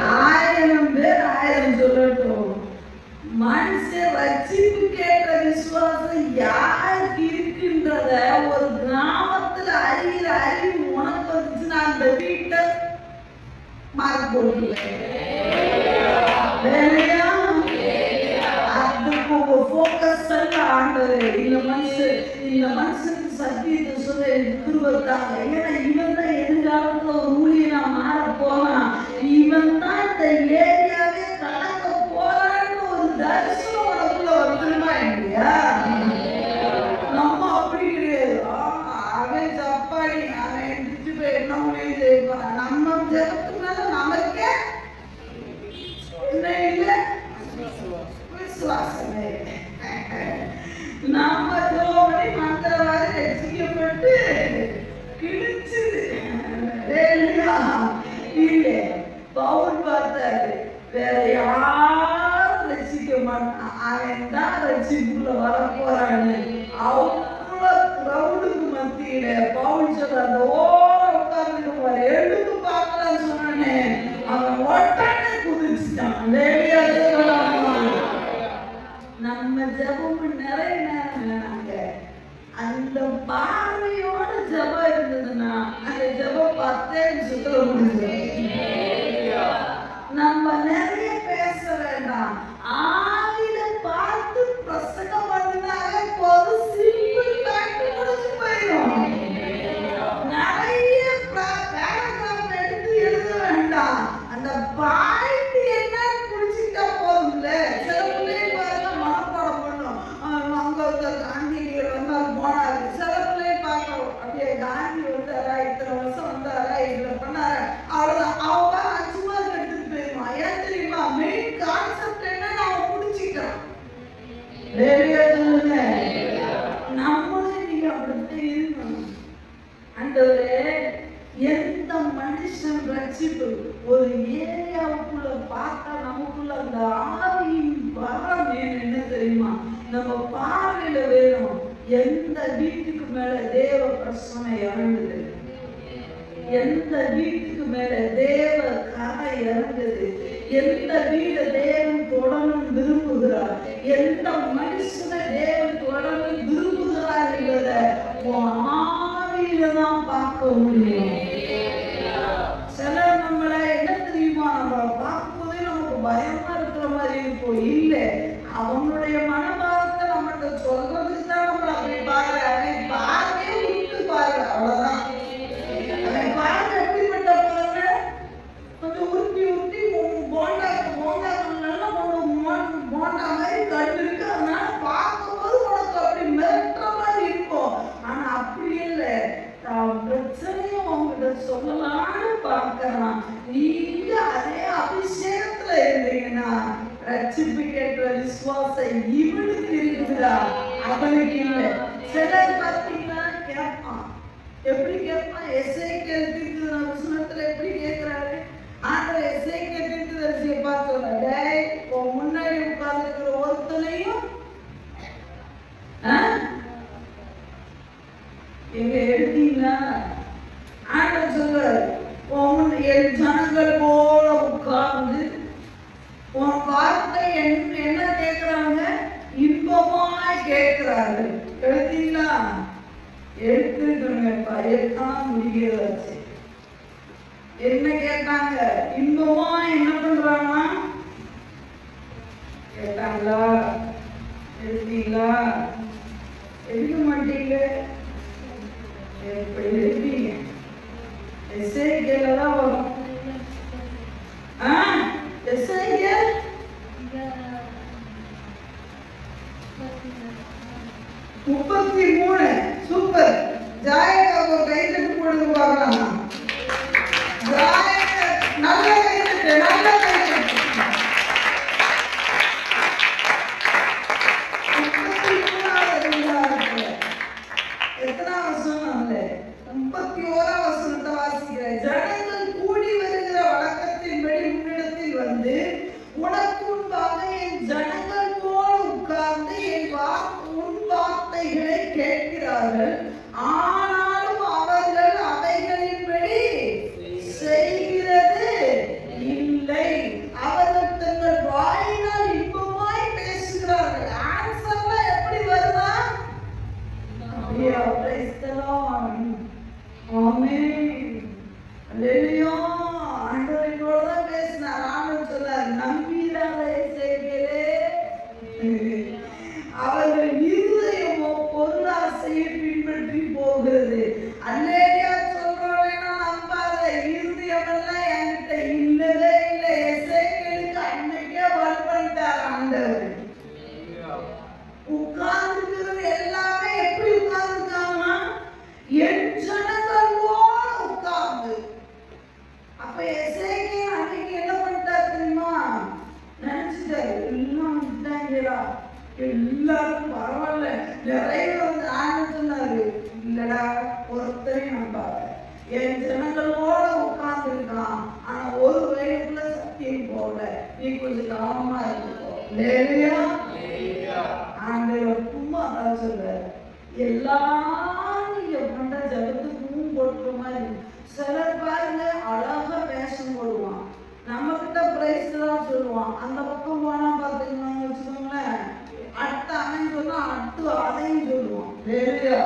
Speaker 1: 1000 பேர் 1000 சொல்லட்டும். மனுஷன் ரட்சிப்பு கேட்ட விசுவாசம் யாருக்கு இருக்குன்றத ஒரு கிராமத்துல அறிகிற அறிவு உனக்கு வந்துச்சுன்னா அந்த வீட்டை மார்க் போட்டுருவேன். அதுக்கு உங்க போக்கஸ் எல்லாம் ஆண்டவர் இந்த மனுஷனுக்கு சத்தியத்தை சொல்ல திருவத்தாங்க. ஏன்னா இவன் தான் எதிர்காலத்துல ஒரு ஊழியனா மாற போனான். இவன் தான் இந்த ஏரியாவே கலக்க போறான்னு ஒரு தரிசனம் உனக்குள்ள வந்துருமா இல்லையா? நம்ம அப்படி கிடையாது. அவன் தப்பாடி அவன் எந்திரிச்சு போய் என்ன முடிவு செய்வான்? நம்ம ஜெபத்துக்கு மேல நமக்கே என்ன இல்லை, விசுவாசமே. நம்ம ஜோடி மந்திரவாதி ரசிக்கப்பட்டு கிழிச்சுது இல்லை. பவுல் பார்த்தாரு, வேற யாரும் ரசிக்க மாட்டான், அவன் தான் ரசிப்புள்ள வர போறான்னு. அவ்வளோ கிரௌடுக்கு மத்தியில பவுல் சொல்ற, அந்த ஓரம் உட்கார்ந்து பாரு, எடுத்து பார்க்கலான்னு சொன்னானே, அவன் ஒட்டனே குதிச்சுட்டான். நம்ம ஜபம் நிறைய நேரம் வேணாங்க. அந்த பார்வையோட ஜபம் இருந்ததுன்னா அந்த ஜபம் 10 நிமிஷத்துல முடிஞ்சு. நம்ம நிறைய பேச வேண்டாம், ஆவியில பார்த்து பிரசங்கம் பண்ணினாலே போதும், சிம்பிள் ஃபேக்ட் முடிஞ்சு போயிடும். நிறைய ஆண்டவரே, எந்த மனுஷன் ரட்சிப்பு ஒரு ஏரியாவுக்குள்ள பார்த்தா நமக்குள்ள அந்த ஆவியின் வரம் என்ன தெரியுமா? நம்ம பார்வையில வேணும். எந்த வீட்டுக்கு மேல தேவ பிரசனை இறங்குது, எந்த வீட்டுக்கு மேல தேவ கரை இறங்குது, எந்த வீடு தேவன் தொடர்ந்து விரும்புகிறார், எந்த மனுஷனை தேவன் தொடர்ந்து விரும்புகிறார் என்பதை ஆவியில தான் பார்க்க முடியும். சிலர் நம்மளை என்ன தெரியுமா, நம்ம பார்க்கும்போதே நமக்கு பயமா இருக்கிற மாதிரி இருக்கும். இல்லை, அவனுடைய மனபாரத்தை நம்மகிட்ட சொல்றதுக்கு தான் நம்மள அப்படி பாரு. அவன் பாருங்க விட்டு பாரு, அவ்வளவுதான். அவன் பாருங்க எப்படிப்பட்ட பாருங்க, கொஞ்சம் உருட்டி உருட்டி போண்டா போண்டா நல்லா போண்டா மாதிரி கட்டு இருக்கு. அதனால பார்க்கும்போது உனக்கு அப்படி மிரட்டுற மாதிரி இருக்கும். ஆனா அப்படி இல்லை, பிரச்சனையும் உங்ககிட்ட சொல்லலாம்னு பார்க்கலாம். நீங்க அதே அபிஷேகத்துல இருந்தீங்கன்னா ரட்சிப்பு கேட்கிற விசுவாசம் இவனுக்கு இருக்குதா, அவனுக்கு இல்லை. சிலர் பார்த்தீங்கன்னா கேட்பான். எப்படி கேட்பான்? எசேக்கியேல் தீர்க்கதரிசனத்துல எப்படி கேட்கிறாரு? ஆண்டவர் எசேக்கியேல் தீர்க்கதரிசியை பார்த்து சொல்றாரு, டேய், உன் முன்னாடி உட்கார்ந்துருக்கிற ஒருத்தனையும் எங்க எடுத்தீங்களா? ஆண்டவர் சொல்றாரு, என் ஜனங்கள் போல உட்கார்ந்து உன் வார்த்தை என்ன கேட்கிறாங்க? இன்பமாய் கேட்கிறாரு. எடுத்தீங்களா? எடுத்துருக்கணுங்கப்பா, எடுத்தான் முடிகிறாச்சு. என்ன கேட்டாங்க? இன்பமா என்ன பண்றாங்க? கேட்டாங்களா? எடுத்தீங்களா? எடுக்க மாட்டீங்க. எப்படி எடுப்பீங்க? எசேக்கியேல்ல தான் வரும். எசேக்கியேல் 33. சூப்பர். ஜாயக்கா ஒரு கைத்தட்டு போடுங்க பார்க்கலாம். ஜாயக்கா நல்ல கைத்தட்டு, நல்ல கைத்தட்டு. 33 எத்தனாம் வசனம்? 31 வசனத்தை வாசிக்கிறேன். ஜனங்கள் கூடி வருகிற வழக்கத்தின்படி உன்னிடத்தில் வந்து உனக்கு முன்பாக என் ஜனங்கள் போல் உட்கார்ந்து உன் வார்த்தைகளை கேட்கிறார்கள். ஆனாலும் அவர்கள் அவைகளின்படி செய்கிறது இல்லை. அவர்கள் தங்கள் வாயினால் இன்பமாய் பேசுகிறார்கள். ஆன்சர்லாம் எப்படி வருதா? அப்படியா? Praise the Lord. Amen. Hallelujah. ஆண்டவர் என்னோட தான் பேசினார். ஆண்டவர் சொன்னார், நம்பிராத எசேக்கியேலே, அவர்கள் இருதயமோ பொருளாசையை பின்பற்றி போகிறது. அல்லேலூயா சொல்றவனா நம்பாத. இருதயமெல்லாம் என்கிட்ட இல்லவே இல்லை. எசேக்கியேலுக்கு அன்னைக்கே வார்ன் பண்ணிட்டார் ஆண்டவர். உட்கார்ந்துக்கிறது எல்லாமே எப்படி உட்கார்ந்துருக்காங்கன்னா, என் ஜனங்கள் போல உட்கார்ந்து. அப்ப எசேக்கியேல் அன்னைக்கு என்ன பண்ணிட்டார் தெரியுமா? நினைச்சிட்டாரு, எல்லாம் விட்டாங்களா, எல்லாரும் பரவாயில்ல, நிறைய வந்து ஆண்டு சொன்னாரு, இல்லடா ஒருத்தரையும் நம்பாத. என் ஜனங்களோட உட்கார்ந்து இருக்கலாம், ஆனா ஒரு வயதுல சத்தியம் போல. நீ கொஞ்சம் கவனமா இருந்துக்கோ. இல்லையா? ஆண்டவர் சும்மா அதான் சொல்றாரு, எல்லாம் நீங்க பண்ற ஜபத்துக்கு போடுற மாதிரி. சிலர் பாருங்க, அழகா வேஷம் போடுவான், நம்ம கிட்ட பிரைஸ் தான் சொல்லுவான். அந்த பக்கம் போனா பாத்தீங்கன்னா வச்சுக்கோங்களேன், அடுத்த அவன் சொன்னா அடுத்து அதையும் சொல்லுவான். இல்லையா?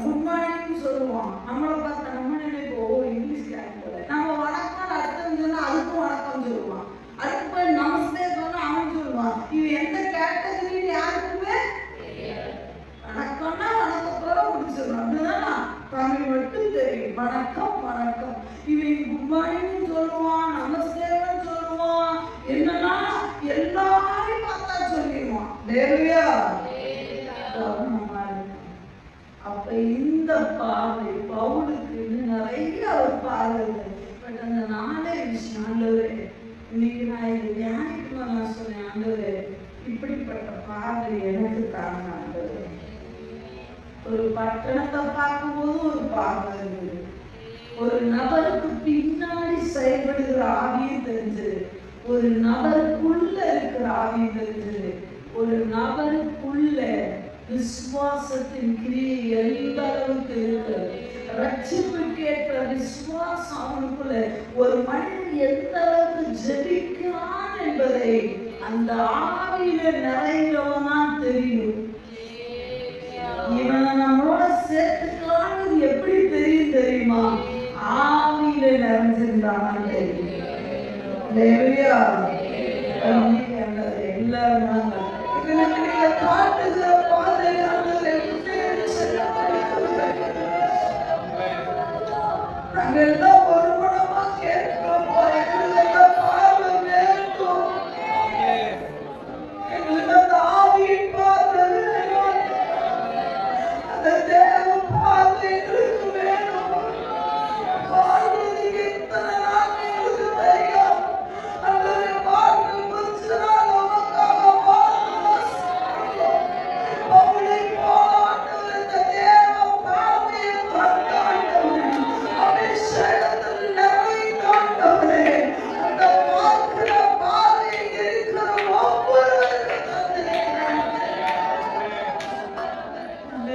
Speaker 1: குட் மார்னிங் சொல்லுவான். நம்மளை பார்த்தா நம்ம நினைப்போம் இங்கிலீஷ் போல. நம்ம வணக்கம் அடுத்தவன் சொன்னா அதுக்கும் வணக்கம் சொல்லுவான். அடுத்து போய் நமஸ்தே சொன்னா அவன் சொல்லுவான். இவன் எந்த கேட்டகரின்னு யாருக்குமே வணக்கம்னா வணக்கத்தோட முடிச்சிடணும். அப்படிதான் தமிழ் மட்டும் தெரியும். வணக்கம் வணக்கம். இவன் குட் மார்னிங் சொல்லுவான், நமஸ்தேன்னு சொல்லுவான், என்னன்னா எல்லாரையும் பார்த்தா சொல்லிடுவான். இல்லையா? அப்ப இந்த பார்வை பவுலுக்கு நிறைய ஒரு பார்வை. பட் அந்த நாளே விஷயம், ஆண்டவரே இன்னைக்கு நான் இது தியானிக்கணும். நான் சொன்னேன், ஆண்டவரே இப்படிப்பட்ட பார்வை எனக்கு தாங்க ஆண்டவரே. ஒரு பட்டணத்தை பார்க்கும்போது ஒரு பார்வை இருக்குது. ஒரு நபருக்கு பின்னாடி செயல்படுகிற ஆவியும் தெரிஞ்சது, ஒரு நபருக்குள்ள இருக்கிற ஆவியும் தெரிஞ்சது. ஒரு நபருக்குள்ள விசுவாசத்தின் கிரியை எந்த அளவுக்கு இருக்கு, ரட்சிப்புக்கேற்ற விசுவாசம் அவனுக்குள்ள ஒரு மனிதன் எந்த அளவுக்கு ஜெபிக்கிறான் என்பதை அந்த ஆவியில நிறைந்தவன் தெரியும். இவனை நம்மளோட சேர்த்துக்கலான்னு எப்படி தெரியும் தெரியுமா? ஆவியில நிறைஞ்சிருந்தான் தெரியும். எல்லாரும் காட்டுகிற பாதை நாங்கள் எல்லாம் ஒரு மனமா கேட்கிறோம். எங்களுக்கு பார்வை வேண்டும், எங்களுக்கு அந்த ஆவியின் பார்வை வேணும், அந்த தேவ பார்வை எங்களுக்கு வேணும். வாழ்வதற்கு இத்தனை நாள் எங்களுக்கு தெரியும். அந்த வாழ்க்கை கொஞ்ச நாள் உமக்காக வாழ்ந்தோம். அவளை போல இந்த தேவ பார்வையை கண்டாண்டவரே, அபிஷேகத்தில் நிறைந்தாண்டவரே, அந்த பார்க்கிற பார்வை இருக்கிற ஒவ்வொருவருக்கும் தந்திருக்கிறேன்.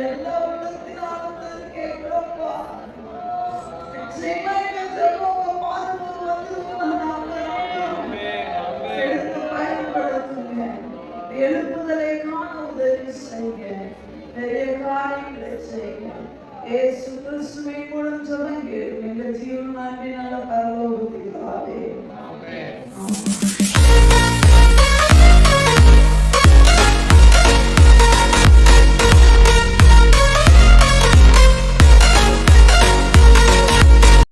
Speaker 1: எல்லா உள்ளத்தினாலும் கேட்கிறோம்ப்பா. நிச்சயமா எங்க செல்வங்க பாதுகாப்பு எடுத்து பயன்படுத்துங்க. எழுப்புதலை காண உதவி செய்யுங்க. பெரிய காரியங்களை செய்யுங்க. இயேசு கிறிஸ்துவின் மூலம் ஜெபம் கேளுங்க. எங்கள் ஜீவன் நன்றி நல்ல பரலோக பிதாவே. ஆமென்.